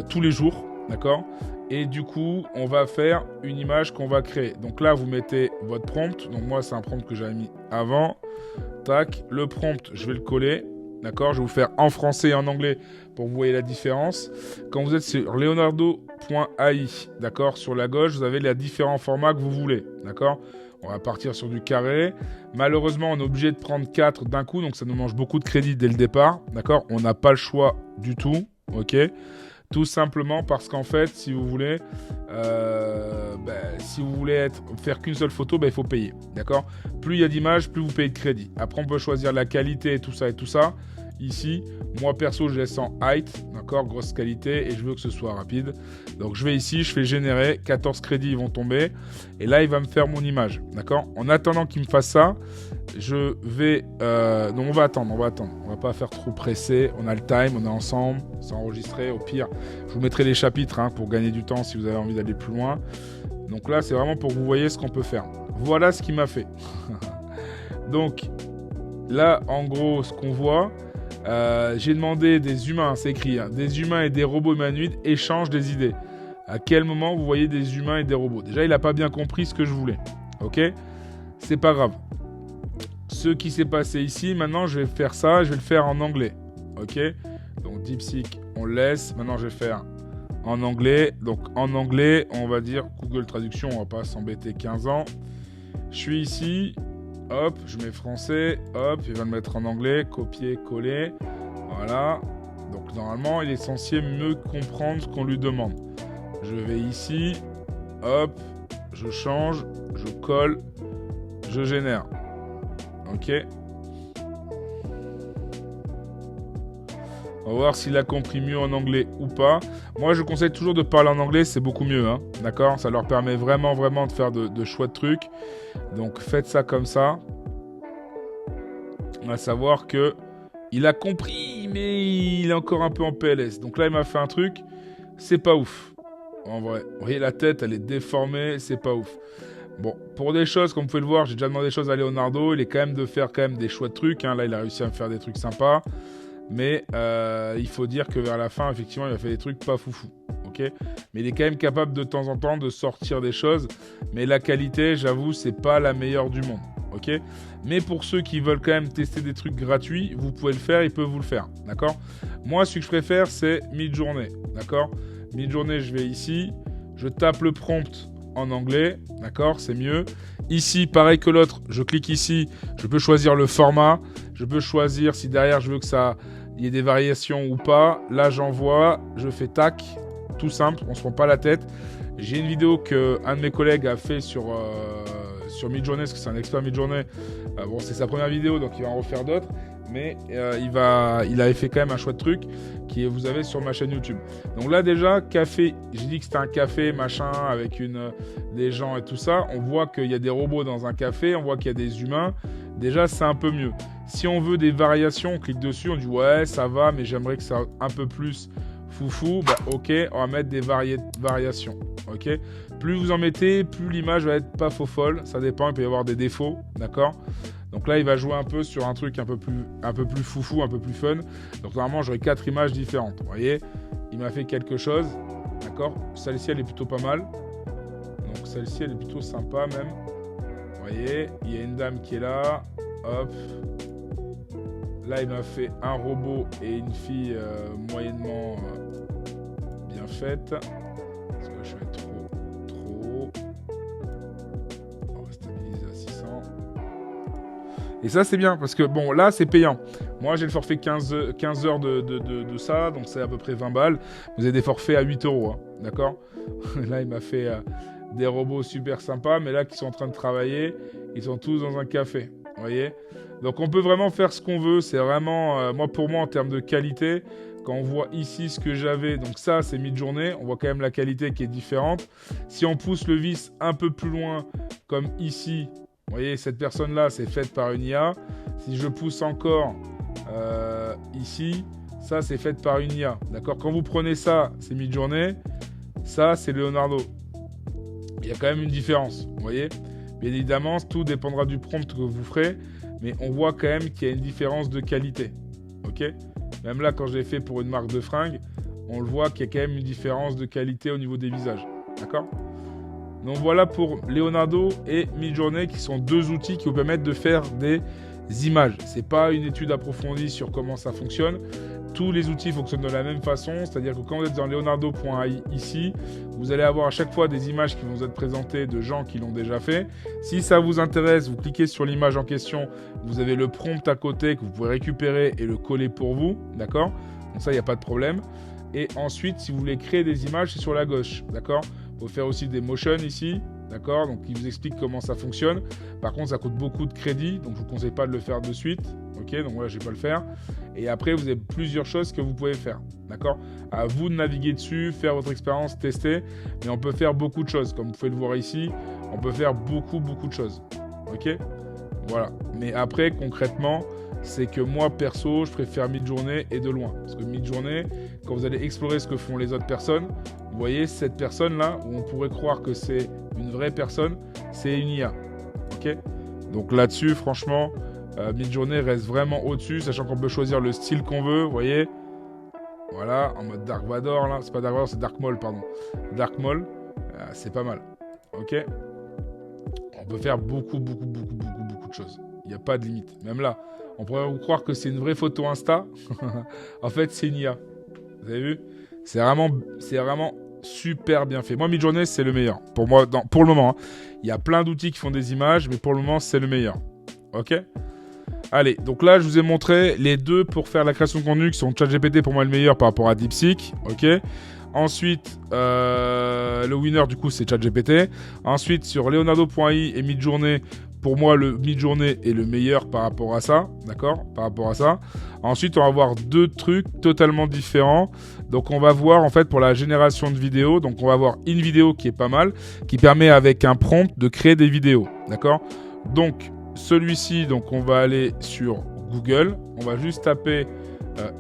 tous les jours. D'accord ? Et du coup, on va faire une image qu'on va créer. Donc là, vous mettez votre prompt. Donc moi, c'est un prompt que j'avais mis avant. Tac, le prompt, je vais le coller. D'accord, je vais vous faire en français et en anglais pour que vous voyez la différence. Quand vous êtes sur leonardo.ai, d'accord, sur la gauche, vous avez les différents formats que vous voulez. D'accord, On va partir sur du carré. Malheureusement, on est obligé de prendre 4 d'un coup, donc ça nous mange beaucoup de crédit dès le départ. D'accord ? On n'a pas le choix du tout. Ok ? Tout simplement parce qu'en fait, si vous voulez, faire qu'une seule photo, il faut payer. D'accord ? Plus il y a d'images, plus vous payez de crédit. Après, on peut choisir la qualité et tout ça et tout ça. Ici, moi perso, je laisse en height, d'accord, grosse qualité, et je veux que ce soit rapide. Donc je vais ici, je fais générer, 14 crédits ils vont tomber, et là il va me faire mon image, d'accord. En attendant qu'il me fasse ça, je vais... donc on va attendre, on va pas faire trop pressé, on a le time, on est ensemble, c'est enregistré, au pire, je vous mettrai les chapitres pour gagner du temps si vous avez envie d'aller plus loin. Donc là c'est vraiment pour que vous voyez ce qu'on peut faire. Voilà ce qu'il m'a fait. Donc là en gros ce qu'on voit... j'ai demandé des humains, c'est écrit, des humains et des robots humanoïdes échangent des idées. À quel moment vous voyez des humains et des robots ? Déjà, il n'a pas bien compris ce que je voulais. Ok ? C'est pas grave. Ce qui s'est passé ici, maintenant, je vais faire ça, je vais le faire en anglais. Ok ? Donc, DeepSeek, on laisse. Maintenant, je vais faire en anglais. Donc, en anglais, on va dire Google Traduction, on va pas s'embêter 15 ans. Je suis ici. Hop, je mets français, hop, il va le mettre en anglais, copier, coller, voilà. Donc normalement, il est censé mieux comprendre ce qu'on lui demande. Je vais ici, hop, je change, je colle, je génère. Ok. On va voir s'il a compris mieux en anglais ou pas. Moi, je conseille toujours de parler en anglais, c'est beaucoup mieux, d'accord ? Ça leur permet vraiment de faire de chouettes trucs. Donc, faites ça comme ça. On va savoir que il a compris, mais il est encore un peu en PLS. Donc là, il m'a fait un truc, c'est pas ouf. En vrai, vous voyez, la tête, elle est déformée, c'est pas ouf. Bon, pour des choses, comme vous pouvez le voir, j'ai déjà demandé des choses à Leonardo. Il est quand même de faire des chouettes trucs. Là, il a réussi à me faire des trucs sympas. Mais il faut dire que vers la fin, effectivement, il a fait des trucs pas foufou. Okay, mais il est quand même capable de temps en temps de sortir des choses. Mais la qualité, j'avoue, c'est pas la meilleure du monde. Okay, mais pour ceux qui veulent quand même tester des trucs gratuits, vous pouvez le faire, ils peuvent vous le faire. D'accord ? Moi, ce que je préfère, c'est Midjourney. D'accord ? Midjourney, je vais ici. Je tape le prompt en anglais. D'accord ? C'est mieux. Ici, pareil que l'autre, je clique ici. Je peux choisir le format. Je peux choisir si derrière, je veux que ça... il y ait des variations ou pas. Là, j'envoie, je fais tac, tout simple, on se prend pas la tête. J'ai une vidéo qu'un de mes collègues a fait sur Midjourney, parce que c'est un expert Midjourney. Bon, c'est sa première vidéo, donc il va en refaire d'autres. Mais il avait fait quand même un chouette truc que vous avez sur ma chaîne YouTube. Donc là, déjà, café, j'ai dit que c'était un café, machin, avec des gens et tout ça. On voit qu'il y a des robots dans un café, on voit qu'il y a des humains. Déjà, c'est un peu mieux. Si on veut des variations, on clique dessus, on dit ouais, ça va, mais j'aimerais que ça soit un peu plus foufou. Ok, on va mettre des variations. Ok, plus vous en mettez, plus l'image va être pas faux folle. Ça dépend, il peut y avoir des défauts, d'accord. Donc là, il va jouer un peu sur un truc un peu plus foufou, un peu plus fun. Donc normalement, j'aurai 4 images différentes. Vous voyez, il m'a fait quelque chose, d'accord. Celle-ci, elle est plutôt pas mal. Donc celle-ci, elle est plutôt sympa même. Vous voyez, il y a une dame qui est là. Hop. Là, il m'a fait un robot et une fille moyennement bien faite. Parce que je fais trop. On va stabiliser à 600. Et ça, c'est bien, parce que bon, là, c'est payant. Moi, j'ai le forfait 15 heures de ça, donc c'est à peu près 20 balles. Vous avez des forfaits à 8 €, d'accord. Là, il m'a fait des robots super sympas, mais là, qui sont en train de travailler, ils sont tous dans un café, vous voyez. Donc, on peut vraiment faire ce qu'on veut. C'est vraiment, pour moi, en termes de qualité, quand on voit ici ce que j'avais, donc ça, c'est Midjourney, on voit quand même la qualité qui est différente. Si on pousse le vis un peu plus loin, comme ici, vous voyez, cette personne-là, c'est faite par une IA. Si je pousse encore ici, ça, c'est fait par une IA. D'accord ? Quand vous prenez ça, c'est Midjourney. Ça, c'est Leonardo. Il y a quand même une différence. Vous voyez ? Bien évidemment, tout dépendra du prompt que vous ferez. Mais on voit quand même qu'il y a une différence de qualité. Ok ? Même là, quand je l'ai fait pour une marque de fringues, on le voit qu'il y a quand même une différence de qualité au niveau des visages. D'accord ? Donc voilà pour Leonardo et Midjourney qui sont deux outils qui vous permettent de faire des images. C'est pas une étude approfondie sur comment ça fonctionne. tous les outils fonctionnent de la même façon, c'est-à-dire que quand vous êtes dans leonardo.ai ici, vous allez avoir à chaque fois des images qui vont vous être présentées de gens qui l'ont déjà fait. Si ça vous intéresse, vous cliquez sur l'image en question, vous avez le prompt à côté que vous pouvez récupérer et le coller pour vous, d'accord? Donc ça, il n'y a pas de problème. Et ensuite, si vous voulez créer des images, c'est sur la gauche, d'accord? Vous pouvez faire aussi des motions ici, d'accord? Donc il vous explique comment ça fonctionne. Par contre, ça coûte beaucoup de crédit, donc je ne vous conseille pas de le faire de suite. Ok, donc voilà, je ne vais pas le faire. Et après, vous avez plusieurs choses que vous pouvez faire, d'accord? À vous de naviguer dessus, faire votre expérience, tester. Mais on peut faire beaucoup de choses, comme vous pouvez le voir ici. On peut faire beaucoup de choses, ok? Voilà. Mais après, concrètement, c'est que moi, perso, je préfère Midjourney et de loin. Parce que Midjourney, quand vous allez explorer ce que font les autres personnes, vous voyez, cette personne-là, où on pourrait croire que c'est une vraie personne, c'est une IA, ok? Donc là-dessus, franchement... Midjourney reste vraiment au-dessus, sachant qu'on peut choisir le style qu'on veut, vous voyez. Voilà, en mode Dark Vador, là. C'est pas Dark Vador, c'est Dark Maul, pardon. Dark Maul, c'est pas mal. Ok. On peut faire beaucoup de choses. Il n'y a pas de limite. Même là, on pourrait vous croire que c'est une vraie photo Insta. En fait, c'est une IA. Vous avez vu? C'est vraiment super bien fait. Moi, Midjourney, c'est le meilleur. Pour moi, pour le moment. Hein. Il y a plein d'outils qui font des images, mais pour le moment, c'est le meilleur. Ok? Allez, donc là, je vous ai montré les deux pour faire la création de contenu qui sont ChatGPT pour moi le meilleur par rapport à DeepSeek. Ok. Ensuite, le winner du coup c'est ChatGPT. Ensuite, sur leonardo.ai et Midjourney, pour moi le Midjourney est le meilleur par rapport à ça. D'accord? Par rapport à ça. Ensuite, on va voir deux trucs totalement différents. Donc, on va voir en fait pour la génération de vidéos. Donc, on va voir InVideo qui est pas mal, qui permet avec un prompt de créer des vidéos. D'accord? Donc, celui-ci, donc on va aller sur Google, on va juste taper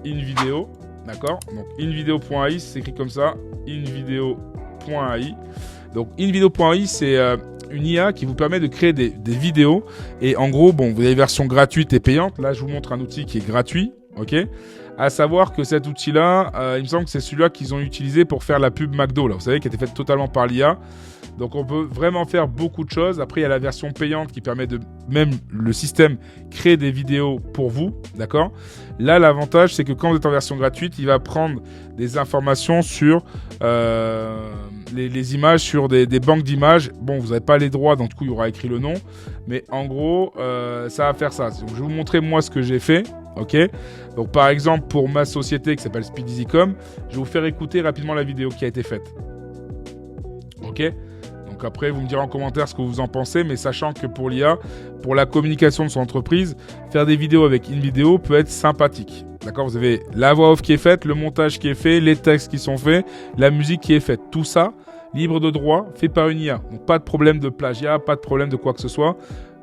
InVideo, d'accord? Donc InVideo.ai, c'est écrit comme ça, InVideo.ai. Donc InVideo.ai, c'est une IA qui vous permet de créer des vidéos. Et en gros, bon, vous avez version gratuite et payante. Là, je vous montre un outil qui est gratuit, ok? À savoir que cet outil-là, il me semble que c'est celui-là qu'ils ont utilisé pour faire la pub McDo, là, vous savez, qui a été faite totalement par l'IA. Donc on peut vraiment faire beaucoup de choses. Après, il y a la version payante qui permet de, même le système, créer des vidéos pour vous, d'accord? Là, l'avantage, c'est que quand vous êtes en version gratuite, il va prendre des informations sur les images, sur des banques d'images. Bon, vous n'avez pas les droits, donc du coup, il y aura écrit le nom. Mais en gros, ça va faire ça. Donc, je vais vous montrer moi ce que j'ai fait. Ok, donc par exemple pour ma société qui s'appelle SpeedEasyCom, je vais vous faire écouter rapidement la vidéo qui a été faite. Ok, donc après vous me direz en commentaire ce que vous en pensez, mais sachant que pour l'IA, pour la communication de son entreprise, faire des vidéos avec InVideo peut être sympathique. D'accord, vous avez la voix off qui est faite, le montage qui est fait, les textes qui sont faits, la musique qui est faite, tout ça libre de droit, fait par une IA. Donc pas de problème de plagiat, pas de problème de quoi que ce soit.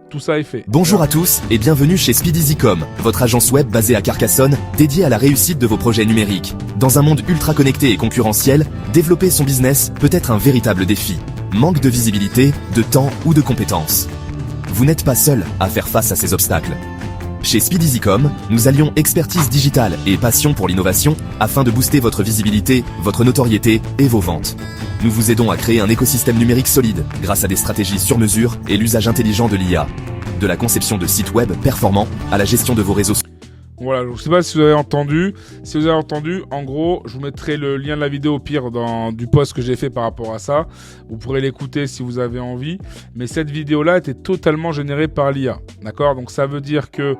Tout ça est fait. Bonjour à tous et bienvenue chez SpeedEasyCom, votre agence web basée à Carcassonne, dédiée à la réussite de vos projets numériques. Dans un monde ultra connecté et concurrentiel, développer son business peut être un véritable défi. Manque de visibilité, de temps ou de compétences. Vous n'êtes pas seul à faire face à ces obstacles. Chez SpeedEasyCom, nous allions expertise digitale et passion pour l'innovation afin de booster votre visibilité, votre notoriété et vos ventes. Nous vous aidons à créer un écosystème numérique solide grâce à des stratégies sur mesure et l'usage intelligent de l'IA. De la conception de sites web performants à la gestion de vos réseaux sociaux. Voilà, je ne sais pas si vous avez entendu. Si vous avez entendu, en gros, je vous mettrai le lien de la vidéo au pire du post que j'ai fait par rapport à ça. Vous pourrez l'écouter si vous avez envie. Mais cette vidéo-là était totalement générée par l'IA. D'accord? Donc ça veut dire que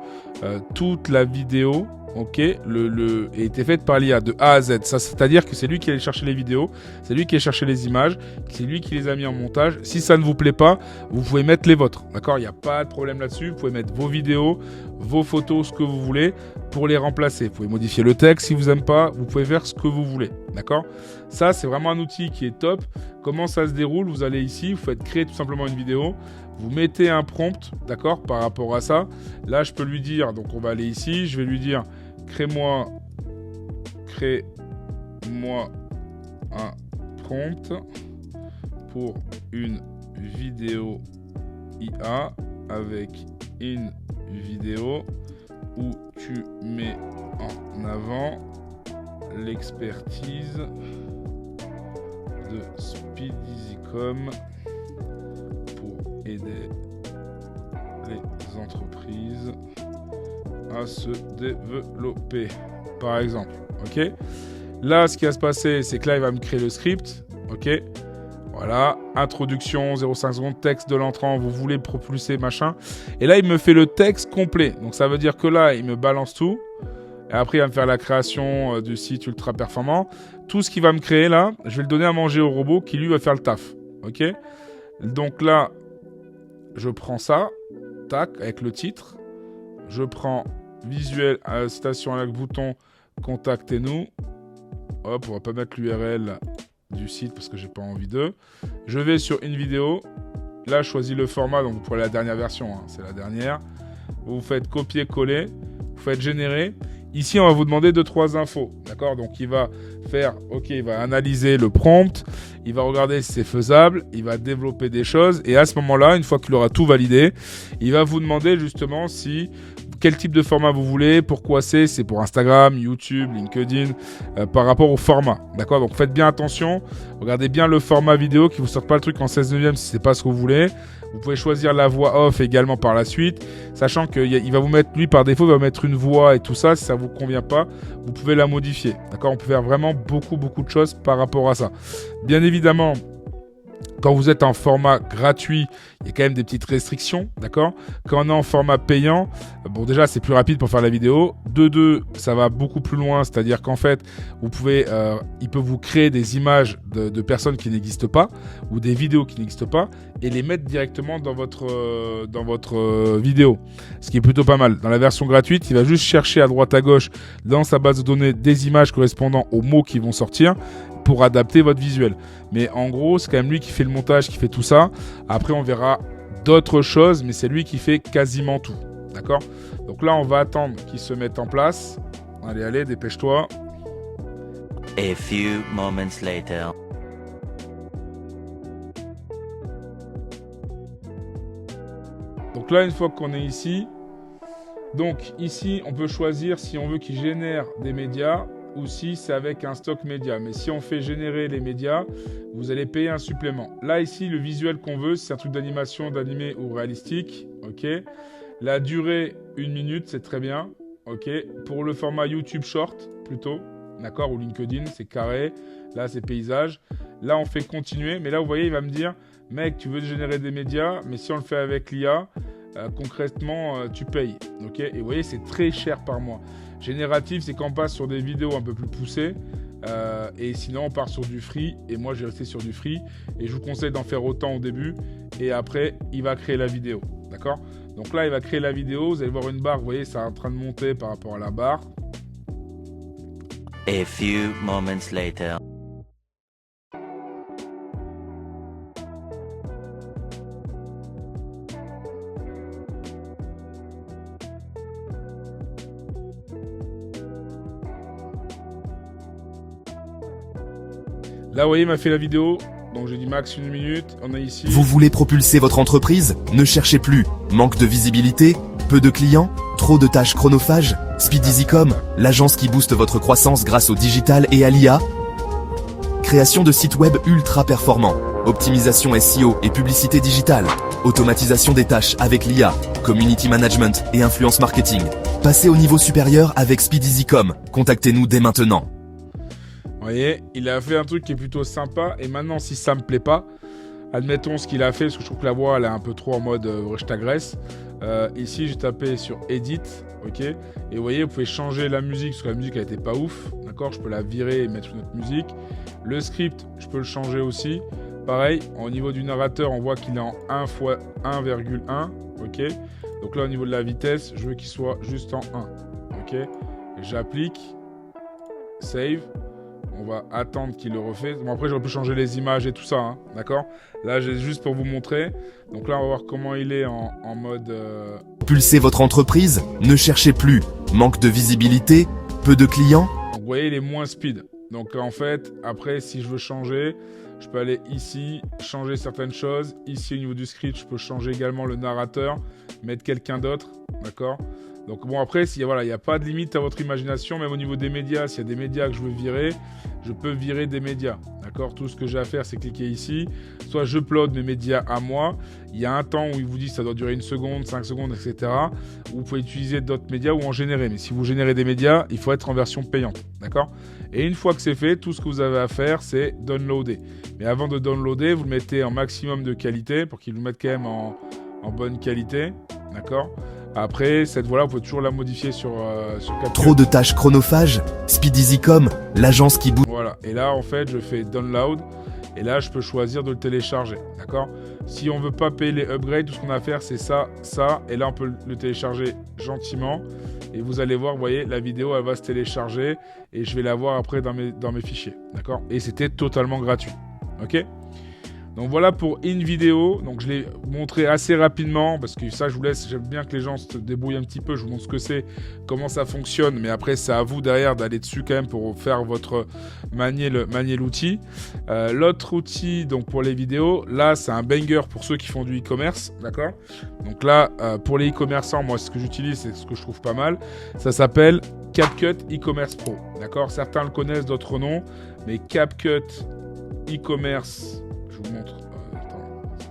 toute la vidéo, ok, a été faite par l'IA de A à Z. Ça, c'est-à-dire que c'est lui qui allait chercher les vidéos, c'est lui qui allait chercher les images, c'est lui qui les a mis en montage. Si ça ne vous plaît pas, vous pouvez mettre les vôtres. D'accord? Il n'y a pas de problème là-dessus. Vous pouvez mettre vos vidéos, vos photos, ce que vous voulez pour les remplacer. Vous pouvez modifier le texte si vous n'aimez pas. Vous pouvez faire ce que vous voulez. D'accord? Ça, c'est vraiment un outil qui est top. Comment ça se déroule? Vous allez ici, vous faites créer tout simplement une vidéo. Vous mettez un prompt, d'accord, par rapport à ça. Là, je peux lui dire, donc on va aller ici, je vais lui dire, crée-moi un prompt pour une vidéo IA avec une vidéo où tu mets en avant l'expertise de SpeedEasyCom pour aider les entreprises à à se développer, par exemple. Ok. Là, ce qui va se passer, c'est que là, il va me créer le script. Ok. Voilà, introduction, 0,5 secondes, texte de l'entrant, vous voulez propulser, machin. Et là, il me fait le texte complet. Donc, ça veut dire que là, il me balance tout. Et après, il va me faire la création du site ultra performant. Tout ce qu'il va me créer là, je vais le donner à manger au robot qui, lui, va faire le taf. Ok. Donc là, je prends ça, tac, avec le titre. Je prends visuel, citation avec bouton, contactez-nous. Hop, on va pas mettre l'URL du site parce que j'ai pas envie d'eux. Je vais sur une vidéo. Là, je choisis le format, donc vous prenez la dernière version, hein, c'est la dernière. Vous faites copier-coller, vous faites générer. Ici, on va vous demander 2-3 infos, d'accord? Donc, il va faire, ok, il va analyser le prompt, il va regarder si c'est faisable, il va développer des choses, et à ce moment-là, une fois qu'il aura tout validé, il va vous demander justement quel type de format vous voulez, pourquoi c'est pour Instagram, YouTube, LinkedIn, par rapport au format, d'accord? Donc, faites bien attention, regardez bien le format vidéo, qu'il ne vous sorte pas le truc en 16/9 si c'est pas ce que vous voulez. Vous pouvez choisir la voix off également par la suite, sachant qu'il va vous mettre, lui par défaut, il va vous mettre une voix et tout ça. Si ça ne vous convient pas, vous pouvez la modifier. D'accord? On peut faire vraiment beaucoup de choses par rapport à ça. Bien évidemment, quand vous êtes en format gratuit, il y a quand même des petites restrictions, d'accord? Quand on est en format payant, bon déjà c'est plus rapide pour faire la vidéo. De deux, ça va beaucoup plus loin, c'est-à-dire qu'en fait, vous pouvez, il peut vous créer des images de personnes qui n'existent pas ou des vidéos qui n'existent pas et les mettre directement dans votre vidéo, ce qui est plutôt pas mal. Dans la version gratuite, il va juste chercher à droite à gauche dans sa base de données des images correspondant aux mots qui vont sortir pour adapter votre visuel. Mais en gros, c'est quand même lui qui fait le montage, qui fait tout ça. Après, on verra d'autres choses, mais c'est lui qui fait quasiment tout. D'accord? Donc là, on va attendre qu'il se mette en place. Allez, dépêche-toi. A few moments later. Donc là, une fois qu'on est ici, on peut choisir si on veut qu'il génère des médias ou si c'est avec un stock média. Mais si on fait générer les médias, vous allez payer un supplément. Là, ici, le visuel qu'on veut, c'est un truc d'animation, d'animé ou réalistique. Ok. La durée, 1 minute, c'est très bien. Ok. Pour le format YouTube Short, plutôt. D'accord. Ou LinkedIn, c'est carré. Là, c'est paysage. Là, on fait continuer. Mais là, vous voyez, il va me dire, mec, tu veux générer des médias, mais si on le fait avec l'IA, concrètement, tu payes. Ok. Et vous voyez, c'est très cher par mois. Génératif, c'est quand on passe sur des vidéos un peu plus poussées. Et sinon, on part sur du free. Et moi, j'ai resté sur du free. Et je vous conseille d'en faire autant au début. Et après, il va créer la vidéo. D'accord? Donc là, il va créer la vidéo. Vous allez voir une barre. Vous voyez, c'est en train de monter par rapport à la barre. A few moments later. Là, vous voyez, il m'a fait la vidéo. Donc, j'ai dit max 1 minute. On est ici. Vous voulez propulser votre entreprise? Ne cherchez plus. Manque de visibilité? Peu de clients? Trop de tâches chronophages? SpeedEasyCom, l'agence qui booste votre croissance grâce au digital et à l'IA? Création de sites web ultra performants. Optimisation SEO et publicité digitale. Automatisation des tâches avec l'IA. Community management et influence marketing. Passez au niveau supérieur avec SpeedEasyCom. Contactez-nous dès maintenant. Vous voyez, il a fait un truc qui est plutôt sympa. Et maintenant, si ça me plaît pas, admettons ce qu'il a fait, parce que je trouve que la voix, elle est un peu trop en mode je t'agresse. Ici, j'ai tapé sur Edit, ok. Et vous voyez, vous pouvez changer la musique, parce que la musique, elle était pas ouf. D'accord, je peux la virer et mettre une autre musique. Le script, je peux le changer aussi. Pareil, au niveau du narrateur, on voit qu'il est en 1 x 1,1, ok. Donc là, au niveau de la vitesse, je veux qu'il soit juste en 1, ok. J'applique, save. On va attendre qu'il le refait. Bon, après, j'aurais pu changer les images et tout ça, hein, d'accord? Là, j'ai juste pour vous montrer. Donc là, on va voir comment il est en mode... Propulsez votre entreprise? Ne cherchez plus. Manque de visibilité? Peu de clients? Donc, vous voyez, il est moins speed. Donc, en fait, après, si je veux changer, je peux aller ici, changer certaines choses. Ici, au niveau du script, je peux changer également le narrateur, mettre quelqu'un d'autre, d'accord? Donc bon, après, voilà, il n'y a pas de limite à votre imagination, même au niveau des médias. S'il y a des médias que je veux virer, je peux virer des médias. D'accord? Tout ce que j'ai à faire, c'est cliquer ici. Soit j'upload mes médias à moi. Il y a un temps où il vous dit que ça doit durer 1 seconde, 5 secondes, etc. Vous pouvez utiliser d'autres médias ou en générer. Mais si vous générez des médias, il faut être en version payante. D'accord? Et une fois que c'est fait, tout ce que vous avez à faire, c'est downloader. Mais avant de downloader, vous le mettez en maximum de qualité pour qu'il vous mette quand même en bonne qualité. D'accord? Après, cette voie-là, vous pouvez toujours la modifier sur CapCut. Trop de tâches chronophages? Speedeasycom, l'agence qui bouge. Voilà. Et là, en fait, je fais download. Et là, je peux choisir de le télécharger. D'accord? Si on ne veut pas payer les upgrades, tout ce qu'on a à faire, c'est ça, ça. Et là, on peut le télécharger gentiment. Et vous allez voir, vous voyez, la vidéo, elle va se télécharger. Et je vais la voir après dans mes fichiers. D'accord? Et c'était totalement gratuit. OK? Donc voilà pour InVideo. Donc je l'ai montré assez rapidement parce que ça je vous laisse, j'aime bien que les gens se débrouillent un petit peu, je vous montre ce que c'est, comment ça fonctionne, mais après c'est à vous derrière d'aller dessus quand même pour faire votre manier l'outil. L'autre outil donc pour les vidéos, là c'est un banger pour ceux qui font du e-commerce, d'accord? Donc là pour les e-commerçants, moi ce que j'utilise, c'est ce que je trouve pas mal, ça s'appelle CapCut e-commerce Pro, d'accord? Certains le connaissent, d'autres non, mais CapCut e-commerce, je vous montre.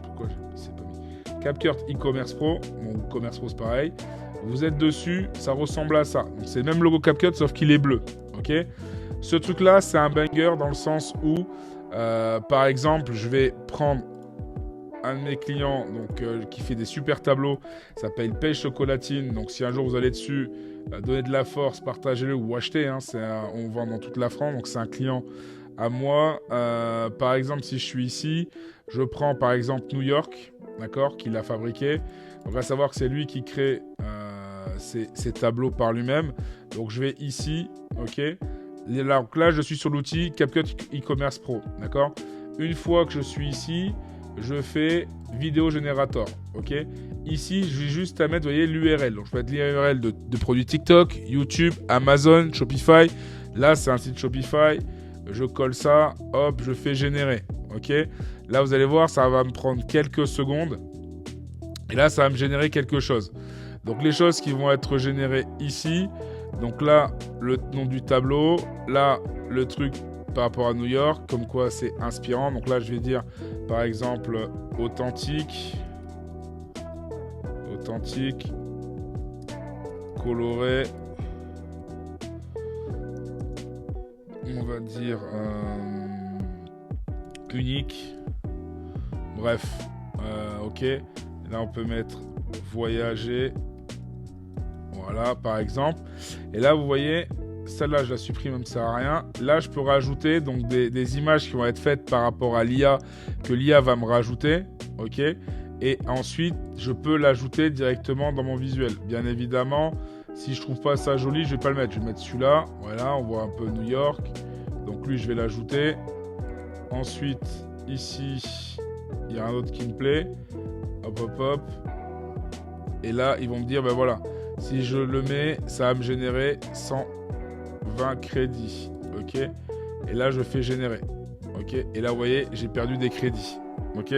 Pourquoi c'est pas mis CapCut e-commerce Pro. Bon, commerce Pro c'est pareil. Vous êtes dessus, ça ressemble à ça. Donc, c'est le même logo CapCut sauf qu'il est bleu. Ok. Ce truc là, c'est un banger dans le sens où, par exemple, je vais prendre un de mes clients donc, qui fait des super tableaux. Ça s'appelle Pêche Chocolatine. Donc si un jour vous allez dessus, donnez de la force, partagez-le ou achetez. Hein, on vend dans toute la France. Donc c'est un client à moi. Par exemple, si je suis ici, je prends par exemple New York, d'accord, qui l'a fabriqué. Donc, à savoir que c'est lui qui crée ces tableaux par lui-même. Donc, je vais ici, ok. Donc là, je suis sur l'outil CapCut e-commerce Pro, d'accord. Une fois que je suis ici, je fais vidéo générateur, ok. Ici, je vais juste à mettre, vous voyez, l'URL. Donc, je vais mettre l'URL de produits TikTok, YouTube, Amazon, Shopify. Là, c'est un site Shopify. Je colle ça, hop, je fais générer, ok. Là, vous allez voir, ça va me prendre quelques secondes. Et là, ça va me générer quelque chose. Donc, les choses qui vont être générées ici. Donc là, le nom du tableau. Là, le truc par rapport à New York, comme quoi c'est inspirant. Donc là, je vais dire, par exemple, authentique, coloré. On va dire unique. Bref, ok. Là, on peut mettre voyager. Voilà, par exemple. Et là, vous voyez, celle-là, je la supprime, ça ne sert à rien. Là, je peux rajouter donc des images qui vont être faites par rapport à l'IA, que l'IA va me rajouter. Ok. Et ensuite, je peux l'ajouter directement dans mon visuel. Bien évidemment, si je trouve pas ça joli, je vais pas le mettre. Je vais mettre celui-là. Voilà, on voit un peu New York. Donc lui, je vais l'ajouter. Ensuite, ici, il y a un autre qui me plaît. Hop, hop, hop. Et là, ils vont me dire, ben voilà, si je le mets, ça va me générer 120 crédits. Ok. Et là, je fais générer. Ok. Et là, vous voyez, j'ai perdu des crédits. Ok.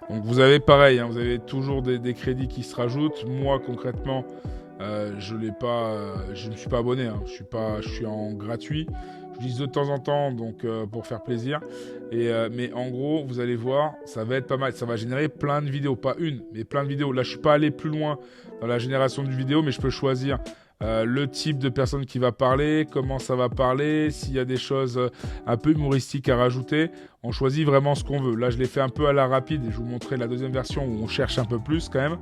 Donc vous avez pareil, hein, vous avez toujours des crédits qui se rajoutent. Moi, concrètement, je ne me suis pas abonné. Hein. Je suis en gratuit. J'utilise de temps en temps donc, pour faire plaisir. Mais en gros, vous allez voir, ça va être pas mal. Ça va générer plein de vidéos. Pas une, mais plein de vidéos. Là, je ne suis pas allé plus loin dans la génération de vidéos, mais je peux choisir le type de personne qui va parler, comment ça va parler, s'il y a des choses un peu humoristiques à rajouter. On choisit vraiment ce qu'on veut. Là, je l'ai fait un peu à la rapide et je vous montrerai la deuxième version où on cherche un peu plus quand même.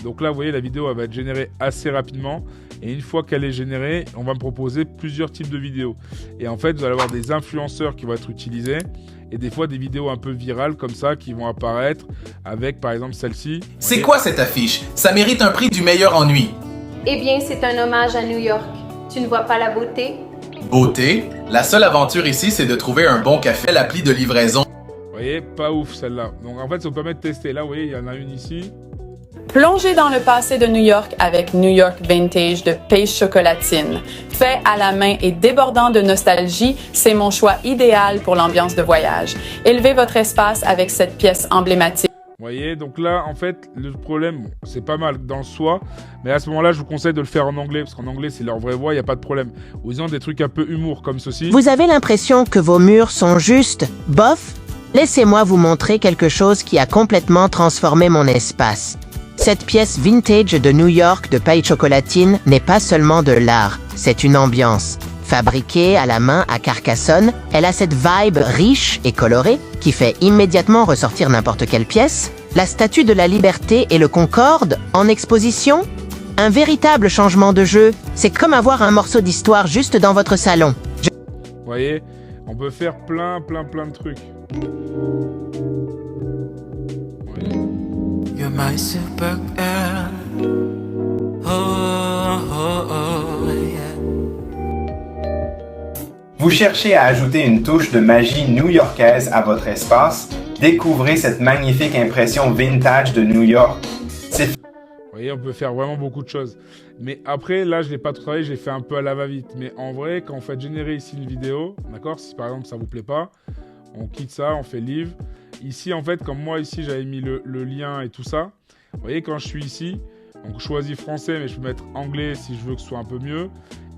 Donc là, vous voyez, la vidéo elle va être générée assez rapidement. Et une fois qu'elle est générée, on va me proposer plusieurs types de vidéos. Et en fait, vous allez avoir des influenceurs qui vont être utilisés. Et des fois, des vidéos un peu virales comme ça qui vont apparaître avec, par exemple, celle-ci. C'est quoi cette affiche? Ça mérite un prix du meilleur ennui. Eh bien, c'est un hommage à New York. Tu ne vois pas la beauté? Beauté? La seule aventure ici, c'est de trouver un bon café à l'appli de livraison. Vous voyez, pas ouf celle-là. Donc en fait, ça vous permet de tester. Là, vous voyez, il y en a une ici. Plongez dans le passé de New York avec New York Vintage de Pêche Chocolatine. Fait à la main et débordant de nostalgie, c'est mon choix idéal pour l'ambiance de voyage. Élevez votre espace avec cette pièce emblématique. Vous voyez, donc là, en fait, le problème, bon, c'est pas mal dans le soi, mais à ce moment-là, je vous conseille de le faire en anglais, parce qu'en anglais, c'est leur vraie voix, il n'y a pas de problème. Ou ils ont des trucs un peu humour, comme ceci. Vous avez l'impression que vos murs sont juste bof? Laissez-moi vous montrer quelque chose qui a complètement transformé mon espace. Cette pièce vintage de New York de paille chocolatine n'est pas seulement de l'art, c'est une ambiance. Fabriquée à la main à Carcassonne, elle a cette vibe riche et colorée qui fait immédiatement ressortir n'importe quelle pièce. La Statue de la Liberté et le Concorde en exposition? Un véritable changement de jeu, c'est comme avoir un morceau d'histoire juste dans votre salon. Vous voyez, on peut faire plein de trucs. Oui. You're my supergirl. Yeah. Vous cherchez à ajouter une touche de magie new-yorkaise à votre espace? Découvrez cette magnifique impression vintage de New York. Vous voyez, on peut faire vraiment beaucoup de choses. Mais après, là, je l'ai pas tout travaillé, j'ai fait un peu à la va-vite. Mais en vrai, quand on fait générer ici une vidéo, d'accord, si par exemple ça vous plaît pas, on quitte ça, on fait live. Ici, en fait, comme moi, ici, j'avais mis le lien et tout ça. Vous voyez, quand je suis ici, donc je choisis français, mais je peux mettre anglais si je veux que ce soit un peu mieux.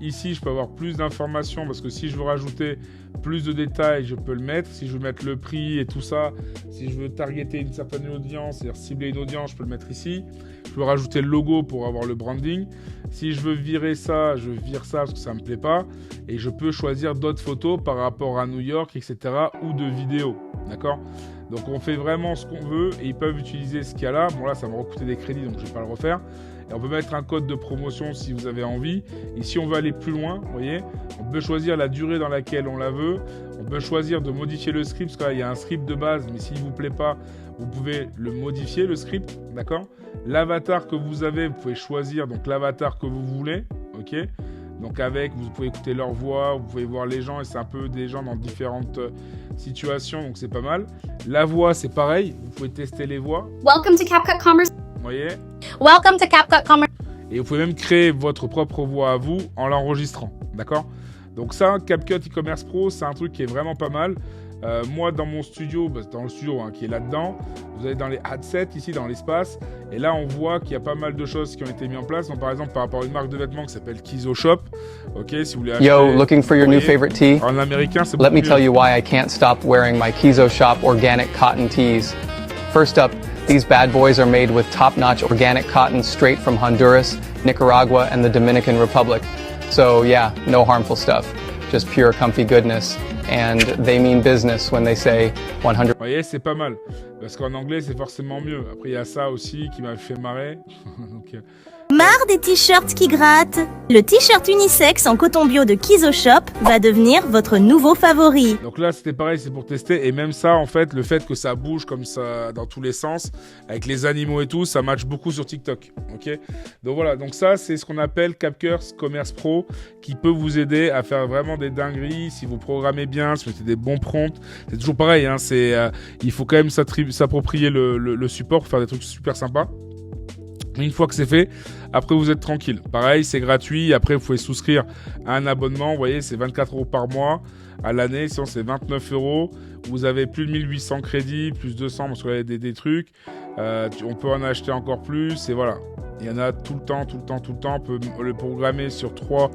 Ici, je peux avoir plus d'informations parce que si je veux rajouter plus de détails, je peux le mettre. Si je veux mettre le prix et tout ça, si je veux targeter une certaine audience, c'est-à-dire cibler une audience, je peux le mettre ici. Je peux rajouter le logo pour avoir le branding. Si je veux virer ça, je vire ça parce que ça ne me plaît pas. Et je peux choisir d'autres photos par rapport à New York, etc. ou de vidéos. D'accord ? Donc on fait vraiment ce qu'on veut et ils peuvent utiliser ce qu'il y a là. Bon là, ça va me recoûter des crédits, donc je ne vais pas le refaire. Et on peut mettre un code de promotion si vous avez envie. Et si on veut aller plus loin, vous voyez, on peut choisir la durée dans laquelle on la veut. On peut choisir de modifier le script, parce que là, il y a un script de base, mais s'il ne vous plaît pas, vous pouvez le modifier, le script, d'accord ? L'avatar que vous avez, vous pouvez choisir donc l'avatar que vous voulez, ok ? Donc avec, vous pouvez écouter leur voix, vous pouvez voir les gens, et c'est un peu des gens dans différentes situations, donc c'est pas mal. La voix, c'est pareil, vous pouvez tester les voix. Welcome to CapCut Commerce. Vous voyez ? Welcome to CapCut Commerce. Et vous pouvez même créer votre propre voix à vous en l'enregistrant, d'accord ? Donc ça, CapCut e-commerce Pro, c'est un truc qui est vraiment pas mal. Moi, dans mon studio, dans le studio qui est là-dedans, vous allez dans les headsets, ici dans l'espace, et là on voit qu'il y a pas mal de choses qui ont été mises en place. Donc par exemple, par rapport à une marque de vêtements qui s'appelle Kizo Shop, ok, si vous voulez acheter... Yo, looking for your new favorite tee? En américain, c'est Let me beaucoup tell mieux. you why I can't stop wearing my Kizo Shop organic cotton tees. First up, these bad boys are made with top-notch organic cotton straight from Honduras, Nicaragua, and the Dominican Republic. So yeah, no harmful stuff, just pure comfy goodness. And they mean business when they say 100%. Vous voyez, c'est pas mal. Parce qu'en anglais, c'est forcément mieux. Après, il y a ça aussi qui m'a fait marrer. Donc, Marre des t-shirts qui grattent? Le t-shirt unisexe en coton bio de Kizo Shop va devenir votre nouveau favori. donc là, c'était pareil, c'est pour tester. Et même ça, en fait, le fait que ça bouge comme ça dans tous les sens, avec les animaux et tout, ça match beaucoup sur TikTok. Ok ? Donc voilà, donc ça, c'est ce qu'on appelle CapCut Commerce Pro, qui peut vous aider à faire vraiment des dingueries si vous programmez bien, si vous mettez des bons prompts. C'est toujours pareil, hein, il faut quand même s'approprier le support pour faire des trucs super sympas. Une fois que c'est fait, après vous êtes tranquille. Pareil, c'est gratuit. Après, vous pouvez souscrire à un abonnement. Vous voyez, c'est 24 € par mois à l'année. Sinon, c'est 29 €. Vous avez plus de 1800 crédits, plus 200 parce qu'il y a des trucs. On peut en acheter encore plus. Et voilà. Il y en a tout le temps. On peut le programmer sur 3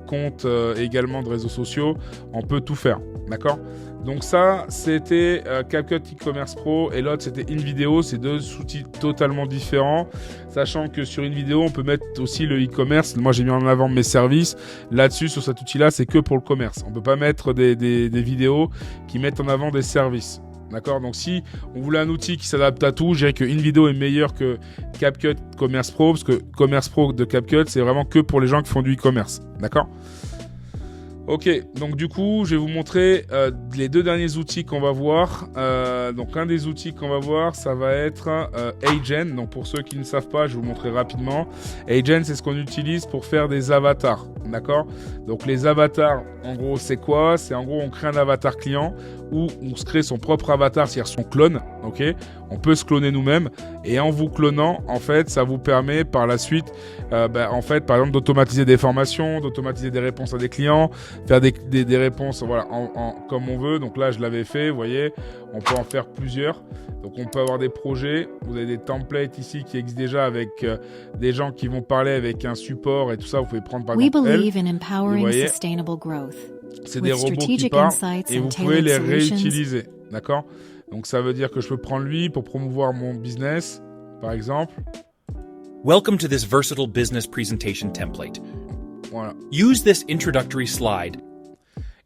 comptes également de réseaux sociaux. On peut tout faire. D'accord ? Donc ça, c'était CapCut e-commerce Pro et l'autre, c'était InVideo. C'est 2 outils totalement différents. Sachant que sur InVideo, on peut mettre aussi le e-commerce. Moi, j'ai mis en avant mes services. Là-dessus, sur cet outil-là, c'est que pour le commerce. On ne peut pas mettre des vidéos qui mettent en avant des services. D'accord ? Donc si on voulait un outil qui s'adapte à tout, je dirais que InVideo est meilleur que CapCut Commerce Pro. Parce que Commerce Pro de CapCut, c'est vraiment que pour les gens qui font du e-commerce. D'accord ? Ok, donc du coup, je vais vous montrer les 2 derniers outils qu'on va voir. Donc un des outils qu'on va voir, ça va être Agent. Donc pour ceux qui ne savent pas, je vais vous montrer rapidement. Agent, c'est ce qu'on utilise pour faire des avatars, d'accord ? Donc les avatars, en gros, c'est quoi ? C'est en gros, on crée un avatar client où on se crée son propre avatar, c'est-à-dire son clone, Ok, on peut se cloner nous-mêmes et en vous clonant, en fait, ça vous permet par la suite, en fait, par exemple, d'automatiser des formations, d'automatiser des réponses à des clients, faire des réponses, voilà, comme on veut. Donc là, je l'avais fait, vous voyez, on peut en faire plusieurs. Donc on peut avoir des projets, vous avez des templates ici qui existent déjà avec des gens qui vont parler avec un support et tout ça. Vous pouvez prendre par exemple elle, vous voyez, c'est des robots qui parlent et vous pouvez les réutiliser, d'accord? Donc ça veut dire que je peux prendre lui pour promouvoir mon business, par exemple. Welcome to this versatile business presentation template. Voilà. Use this introductory slide.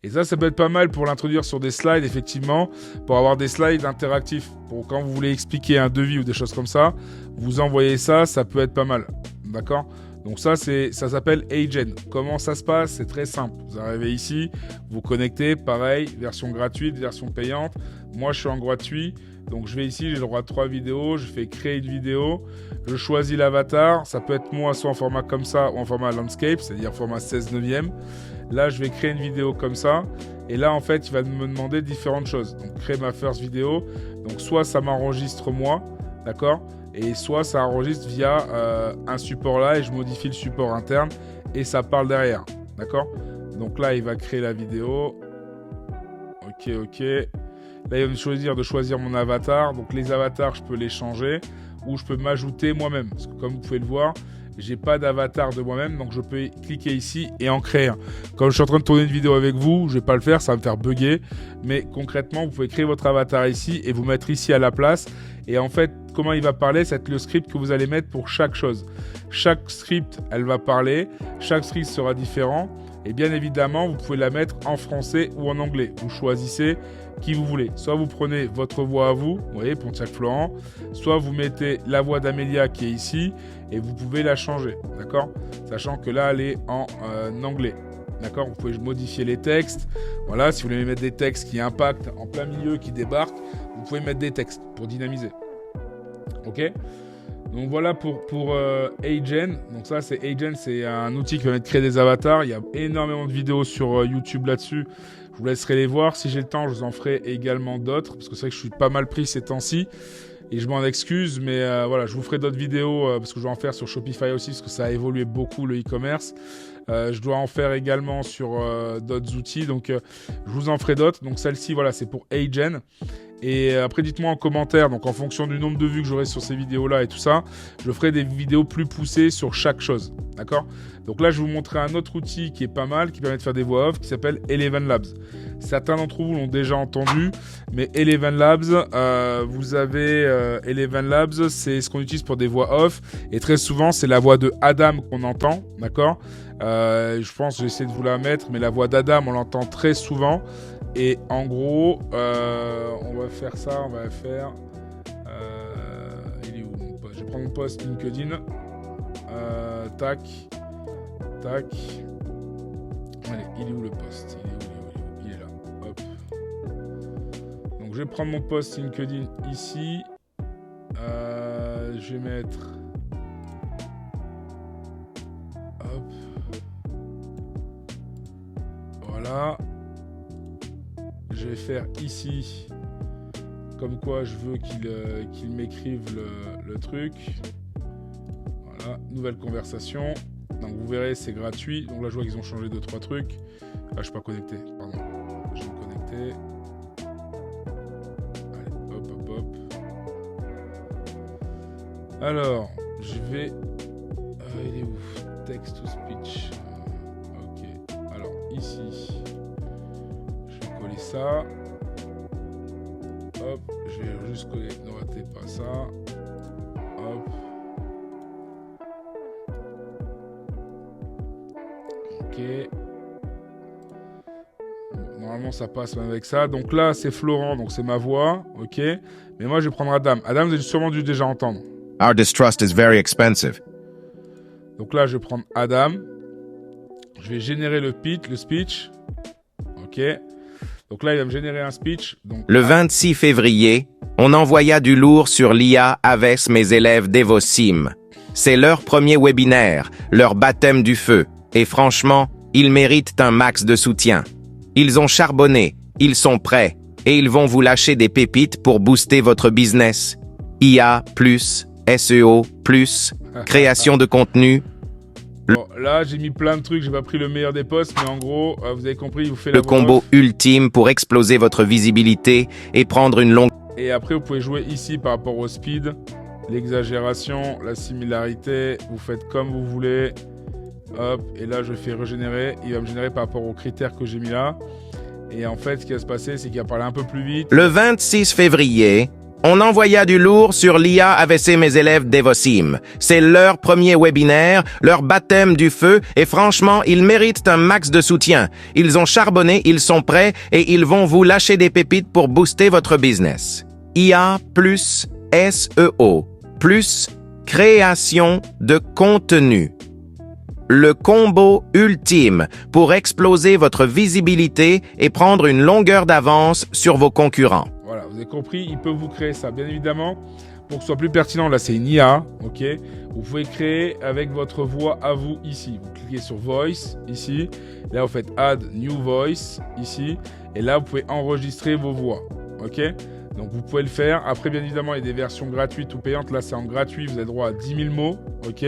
Et ça peut être pas mal pour l'introduire sur des slides, effectivement, pour avoir des slides interactifs. Pour quand vous voulez expliquer un devis ou des choses comme ça, vous envoyez ça, ça peut être pas mal. D'accord ? Donc ça s'appelle Agent. Comment ça se passe ? C'est très simple. Vous arrivez ici, vous connectez, pareil, version gratuite, version payante. Moi, je suis en gratuit. Donc je vais ici, j'ai le droit à 3 vidéos, je fais créer une vidéo, je choisis l'avatar, ça peut être moi soit en format comme ça ou en format landscape, c'est-à-dire format 16/9. Là, je vais créer une vidéo comme ça, et là, en fait, il va me demander différentes choses. Donc, créer ma first vidéo, donc soit ça m'enregistre moi, d'accord, et soit ça enregistre via un support là, et je modifie le support interne, et ça parle derrière, d'accord. Donc là, il va créer la vidéo, ok. Là, il va me choisir mon avatar. Donc, les avatars, je peux les changer ou je peux m'ajouter moi-même. Parce que comme vous pouvez le voir, j'ai pas d'avatar de moi-même. Donc, je peux cliquer ici et en créer un. Comme je suis en train de tourner une vidéo avec vous, je vais pas le faire, ça va me faire bugger. Mais concrètement, vous pouvez créer votre avatar ici et vous mettre ici à la place. Et en fait, comment il va parler, c'est le script que vous allez mettre pour chaque chose. Chaque script, elle va parler. Chaque script sera différent. Et bien évidemment, vous pouvez la mettre en français ou en anglais. Vous choisissez qui vous voulez. Soit vous prenez votre voix à vous, voyez, Pontiac Florent, soit vous mettez la voix d'Amélia qui est ici et vous pouvez la changer, d'accord ? Sachant que là, elle est en anglais, d'accord ? Vous pouvez modifier les textes. Voilà, si vous voulez mettre des textes qui impactent en plein milieu, qui débarquent, vous pouvez mettre des textes pour dynamiser. Ok ? Donc voilà pour Agent. Donc ça, c'est Agent, c'est un outil qui permet de créer des avatars. Il y a énormément de vidéos sur YouTube là-dessus. Je vous laisserai les voir. Si j'ai le temps, je vous en ferai également d'autres. Parce que c'est vrai que je suis pas mal pris ces temps-ci. Et je m'en excuse. Mais voilà, je vous ferai d'autres vidéos. Parce que je dois en faire sur Shopify aussi. Parce que ça a évolué beaucoup le e-commerce. Je dois en faire également sur d'autres outils. Donc je vous en ferai d'autres. Donc celle-ci, voilà, c'est pour Agent. Et après, dites-moi en commentaire, donc en fonction du nombre de vues que j'aurai sur ces vidéos-là et tout ça, je ferai des vidéos plus poussées sur chaque chose, d'accord ? Donc là, je vais vous montrer un autre outil qui est pas mal, qui permet de faire des voix off, qui s'appelle Eleven Labs. Certains d'entre vous l'ont déjà entendu, mais Eleven Labs, vous avez Eleven Labs, c'est ce qu'on utilise pour des voix off, et très souvent, c'est la voix de Adam qu'on entend, d'accord ? Je pense, je vais essayer de vous la mettre, mais la voix d'Adam, on l'entend très souvent. Et en gros, on va faire ça, il est où mon post ? Je vais prendre mon post LinkedIn. Tac. Allez, il est où le post ? Il est là. Hop. Donc je vais prendre mon post LinkedIn ici. Je vais mettre... Hop. Voilà. Je vais faire ici, comme quoi je veux qu'il m'écrive le truc. Voilà, nouvelle conversation. Donc vous verrez, c'est gratuit. Donc là, je vois qu'ils ont changé 2-3 trucs. Ah, je suis pas connecté, pardon. Je vais me connecter. Allez, hop. Alors, je vais... il est où ? Text to speech. Ok. Alors, ici... ça, hop, je vais juste coller, ne ratez pas ça, hop, ok, normalement ça passe même avec ça. Donc là c'est Florent, donc c'est ma voix, ok, mais moi je vais prendre Adam. Adam, vous avez sûrement dû déjà entendre. Our distrust is very expensive. Donc là je vais prendre Adam, je vais générer le speech, ok. Donc là, il va me générer un speech. Donc, le 26 février, on envoya du lourd sur l'IA avec mes élèves d'Evosim. C'est leur premier webinaire, leur baptême du feu. Et franchement, ils méritent un max de soutien. Ils ont charbonné, ils sont prêts. et ils vont vous lâcher des pépites pour booster votre business. IA+, SEO+, création de contenu. Bon, là, j'ai mis plein de trucs, j'ai pas pris le meilleur des posts, mais en gros, vous avez compris, il vous fait Le combo ultime pour exploser votre visibilité et prendre une longue... Et après, vous pouvez jouer ici par rapport au speed, l'exagération, la similarité, vous faites comme vous voulez. Hop, et là, je fais régénérer, il va me générer par rapport aux critères que j'ai mis là. Et en fait, ce qui va se passer, c'est qu'il va parler un peu plus vite. Le 26 février, on envoya du lourd sur l'IA AVC mes élèves d'Evosim. C'est leur premier webinaire, leur baptême du feu, et franchement, ils méritent un max de soutien. Ils ont charbonné, ils sont prêts, et ils vont vous lâcher des pépites pour booster votre business. IA plus SEO plus création de contenu. Le combo ultime pour exploser votre visibilité et prendre une longueur d'avance sur vos concurrents. Voilà, vous avez compris, ils peuvent vous créer ça. Bien évidemment, pour que ce soit plus pertinent, là c'est une IA, ok. Vous pouvez créer avec votre voix à vous ici. Vous cliquez sur Voice, ici. Là, vous faites Add New Voice, ici. Et là, vous pouvez enregistrer vos voix, ok. Donc, vous pouvez le faire. Après, bien évidemment, il y a des versions gratuites ou payantes. Là, c'est en gratuit, vous avez droit à 10 000 mots, ok.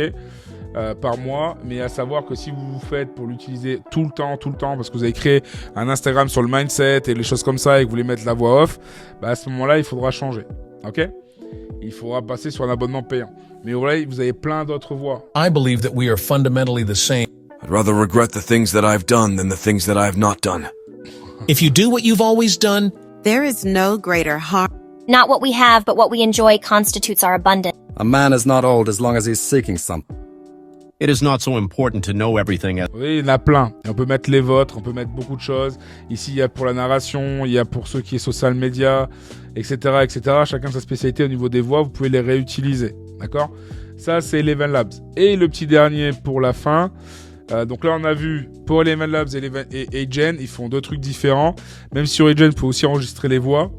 Par mois, mais à savoir que si vous vous faites pour l'utiliser tout le temps, parce que vous avez créé un Instagram sur le mindset et les choses comme ça et que vous voulez mettre la voix off, bah à ce moment-là, il faudra changer, ok? Il faudra passer sur un abonnement payant. Mais voilà, vous avez plein d'autres voix. I believe that we are fundamentally the same. I'd rather regret the things that I've done than the things that I've not done. If you do what you've always done, there is no greater harm. Not what we have, but what we enjoy constitutes our abundance. A man is not old as long as he's seeking something. It is not so important to know everything. Oui, il y en a plein. Et on peut mettre les vôtres, on peut mettre beaucoup de choses. Ici, il y a pour la narration, il y a pour ceux qui est social media, etc., etc. Chacun sa spécialité au niveau des voix, vous pouvez les réutiliser. D'accord? Ça, c'est Eleven Labs. Et le petit dernier pour la fin. Donc là, on a vu pour Eleven Labs et Agen, ils font deux trucs différents. Même sur Agen, vous pouvez aussi enregistrer les voix.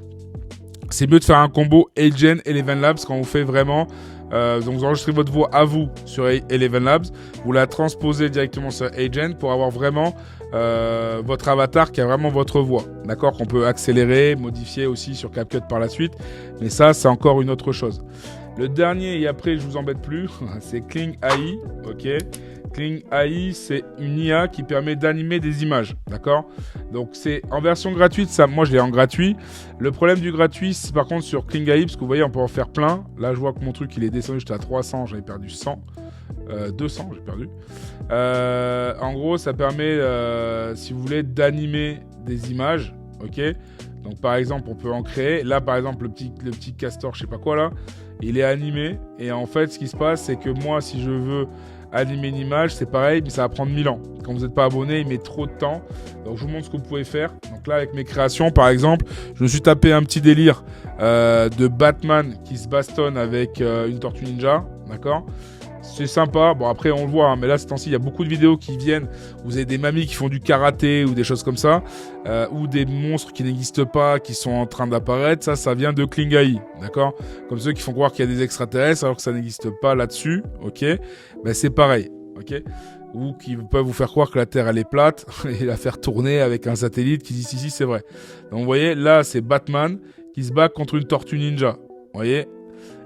C'est mieux de faire un combo Agen et Eleven Labs quand vous faites vraiment... donc vous enregistrez votre voix à vous sur Eleven Labs, vous la transposez directement sur Agen pour avoir vraiment votre avatar qui a vraiment votre voix, d'accord, qu'on peut accélérer, modifier aussi sur CapCut par la suite, mais ça c'est encore une autre chose. Le dernier, et après je vous embête plus, c'est Kling AI, ok. Kling AI, c'est une IA qui permet d'animer des images, d'accord. Donc c'est en version gratuite, ça, moi je l'ai en gratuit. Le problème du gratuit, c'est par contre sur Kling AI, parce que vous voyez, on peut en faire plein. Là, je vois que mon truc, il est descendu, j'étais à 300, j'avais perdu 100. 200, j'ai perdu. En gros, ça permet, si vous voulez, d'animer des images, ok. Donc par exemple, on peut en créer. Là, par exemple, le petit castor, je sais pas quoi là, il est animé. Et en fait, ce qui se passe, c'est que moi, si je veux animer une image, c'est pareil, mais ça va prendre 1000 ans. Quand vous n'êtes pas abonné, il met trop de temps. Donc, je vous montre ce que vous pouvez faire. Donc là, avec mes créations, par exemple, je me suis tapé un petit délire de Batman qui se bastonne avec une tortue ninja, d'accord ? C'est sympa. Bon, après, on le voit, hein, mais là, ce temps-ci, il y a beaucoup de vidéos qui viennent. Vous avez des mamies qui font du karaté ou des choses comme ça, ou des monstres qui n'existent pas, qui sont en train d'apparaître. Ça vient de Kling AI, d'accord ? Comme ceux qui font croire qu'il y a des extraterrestres alors que ça n'existe pas là-dessus, ok ? Ben, c'est pareil, ok ? Ou qui peuvent vous faire croire que la Terre, elle est plate et la faire tourner avec un satellite qui dit si, c'est vrai. Donc, vous voyez, là, c'est Batman qui se bat contre une tortue ninja, vous voyez ?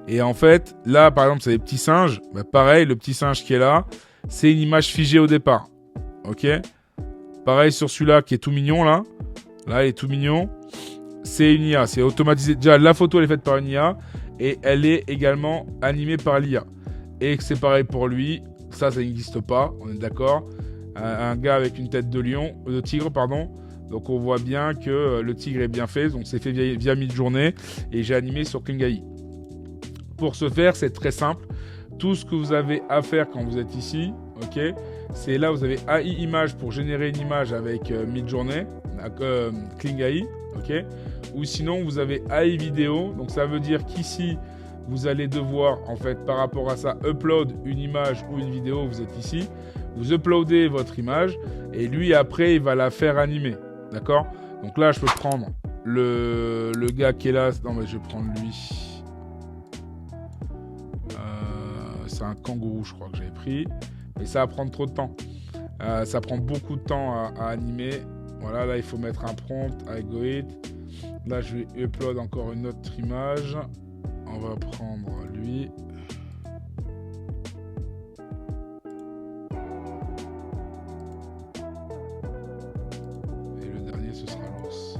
Et en fait, là, par exemple, c'est des petits singes. Bah, pareil, le petit singe qui est là, c'est une image figée au départ. Ok ? Pareil sur celui-là qui est tout mignon, là. Là, il est tout mignon. C'est une IA. C'est automatisé. Déjà, la photo, elle est faite par une IA. Et elle est également animée par l'IA. Et c'est pareil pour lui. Ça n'existe pas. On est d'accord ? Un gars avec une tête de tigre, pardon. Donc, on voit bien que le tigre est bien fait. Donc, c'est fait via Midjourney. Et j'ai animé sur Kling AI. Pour ce faire, c'est très simple. Tout ce que vous avez à faire quand vous êtes ici, ok, c'est là vous avez AI image pour générer une image avec Midjourney, Kling AI, ok. Ou sinon vous avez AI vidéo. Donc ça veut dire qu'ici vous allez devoir en fait par rapport à ça upload une image ou une vidéo. Vous êtes ici, vous uploadez votre image et lui après il va la faire animer, d'accord. Donc là je peux prendre le gars qui est là. Non mais je vais prendre lui. C'est un kangourou, je crois que j'avais pris. Mais ça va prendre trop de temps. Ça prend beaucoup de temps à animer. Voilà, là il faut mettre un prompt avec Goit. Là je vais upload encore une autre image. On va prendre lui. Et le dernier ce sera l'ours.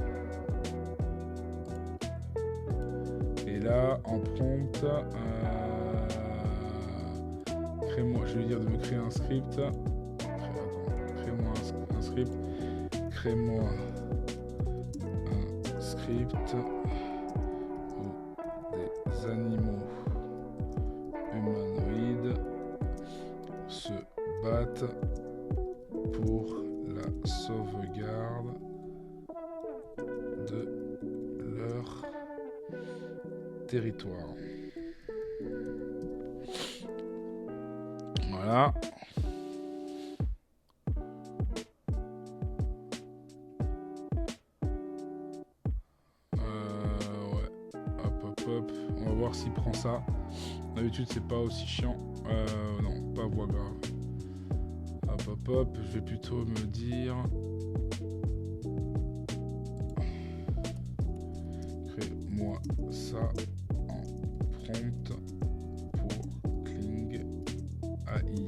Et là en prompt, crée-moi, je vais lui dire de me créer un script. Crée-moi un script. Crée-moi un script où des animaux humanoïdes se battent pour la sauvegarde de leur territoire. Voilà. On va voir s'il prend ça. D'habitude c'est pas aussi chiant. Non, pas voix grave. Hop, je vais plutôt me dire. Crée-moi ça en prompt pour Kling AI.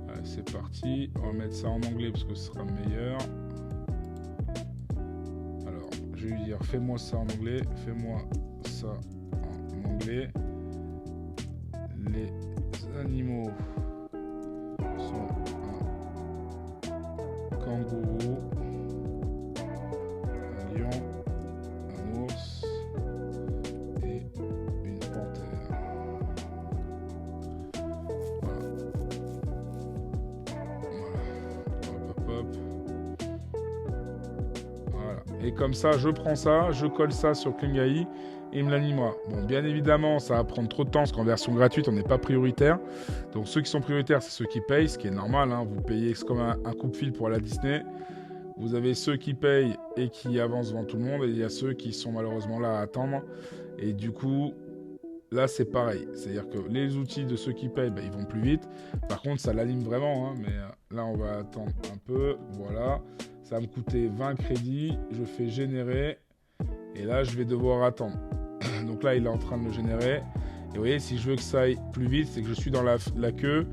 Allez, c'est parti. On va mettre ça en anglais parce que ce sera meilleur. Alors, je vais lui dire fais-moi ça en anglais. Fais-moi ça en anglais. Les animaux sont un kangourou, un lion, un ours et une panthère. Voilà. Hop. Voilà. Et comme ça, je prends ça, je colle ça sur Kling AI et il me l'animera. Bon, bien évidemment, ça va prendre trop de temps parce qu'en version gratuite, on n'est pas prioritaire. Donc ceux qui sont prioritaires, c'est ceux qui payent, ce qui est normal. Hein. Vous payez, c'est comme un coup de fil pour la Disney. Vous avez ceux qui payent et qui avancent devant tout le monde. Et il y a ceux qui sont malheureusement là à attendre. Et du coup, là, c'est pareil. C'est-à-dire que les outils de ceux qui payent, ils vont plus vite. Par contre, ça l'anime vraiment. Hein. Mais là, on va attendre un peu. Voilà. Ça va me coûter 20 crédits. Je fais générer. Et là, je vais devoir attendre. Donc là, il est en train de le générer. Et vous voyez, si je veux que ça aille plus vite, c'est que je suis dans la queue.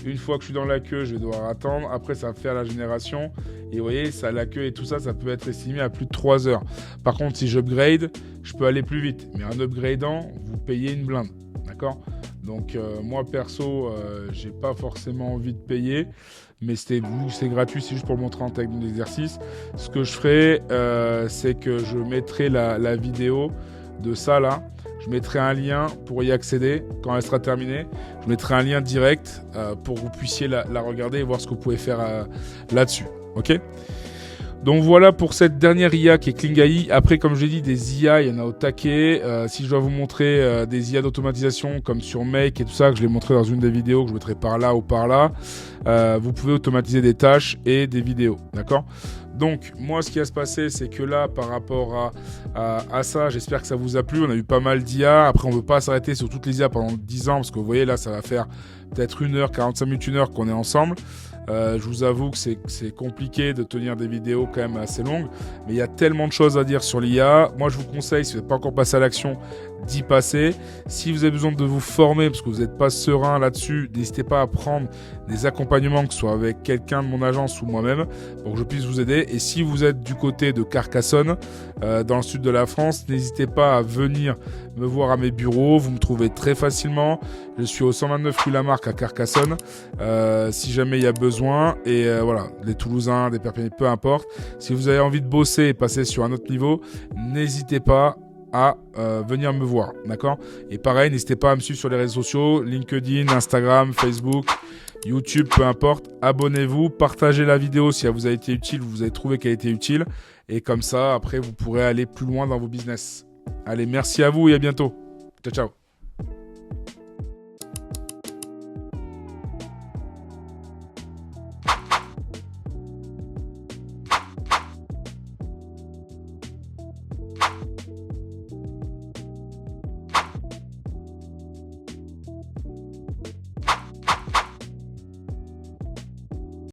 Une fois que je suis dans la queue, je vais devoir attendre. Après, ça va faire la génération. Et vous voyez, ça, la queue et tout ça, ça peut être estimé à plus de 3 heures. Par contre, si j'upgrade, je peux aller plus vite. Mais en upgradant, vous payez une blinde. D'accord ? Donc, moi, perso, j'ai pas forcément envie de payer. Mais vu que c'est gratuit, c'est juste pour montrer en technique d'exercice. Ce que je ferai, c'est que je mettrai la vidéo de ça là. Je mettrai un lien pour y accéder quand elle sera terminée. Je mettrai un lien direct pour que vous puissiez la regarder et voir ce que vous pouvez faire là-dessus. Ok ? Donc voilà pour cette dernière IA qui est Kling AI. Après, comme je l'ai dit, des IA, il y en a au taquet. Si je dois vous montrer des IA d'automatisation comme sur Make et tout ça, que je l'ai montré dans une des vidéos que je mettrai par là ou par là, vous pouvez automatiser des tâches et des vidéos. D'accord ? Donc, moi, ce qui va se passer, c'est que là, par rapport à ça, j'espère que ça vous a plu. On a eu pas mal d'IA. Après, on ne veut pas s'arrêter sur toutes les IA pendant 10 ans, parce que vous voyez, là, ça va faire peut-être 1 heure, 45 minutes, 1 heure qu'on est ensemble. Je vous avoue que c'est compliqué de tenir des vidéos quand même assez longues, mais il y a tellement de choses à dire sur l'IA. Moi, je vous conseille, si vous n'êtes pas encore passé à l'action, d'y passer. Si vous avez besoin de vous former, parce que vous n'êtes pas serein là-dessus, n'hésitez pas à prendre des accompagnements, que ce soit avec quelqu'un de mon agence ou moi-même, pour que je puisse vous aider. Et si vous êtes du côté de Carcassonne, dans le sud de la France, n'hésitez pas à venir me voir à mes bureaux. Vous me trouvez très facilement. Je suis au 129 rue Lamarck à Carcassonne, si jamais il y a besoin. Et voilà, les Toulousains, des Perpignanais, peu importe. Si vous avez envie de bosser et passer sur un autre niveau, n'hésitez pas. à venir me voir, d'accord? Et pareil, n'hésitez pas à me suivre sur les réseaux sociaux, LinkedIn, Instagram, Facebook, YouTube, peu importe. Abonnez-vous, partagez la vidéo si elle vous a été utile, vous avez trouvé qu'elle a été utile. Et comme ça, après, vous pourrez aller plus loin dans vos business. Allez, merci à vous et à bientôt. Ciao, ciao.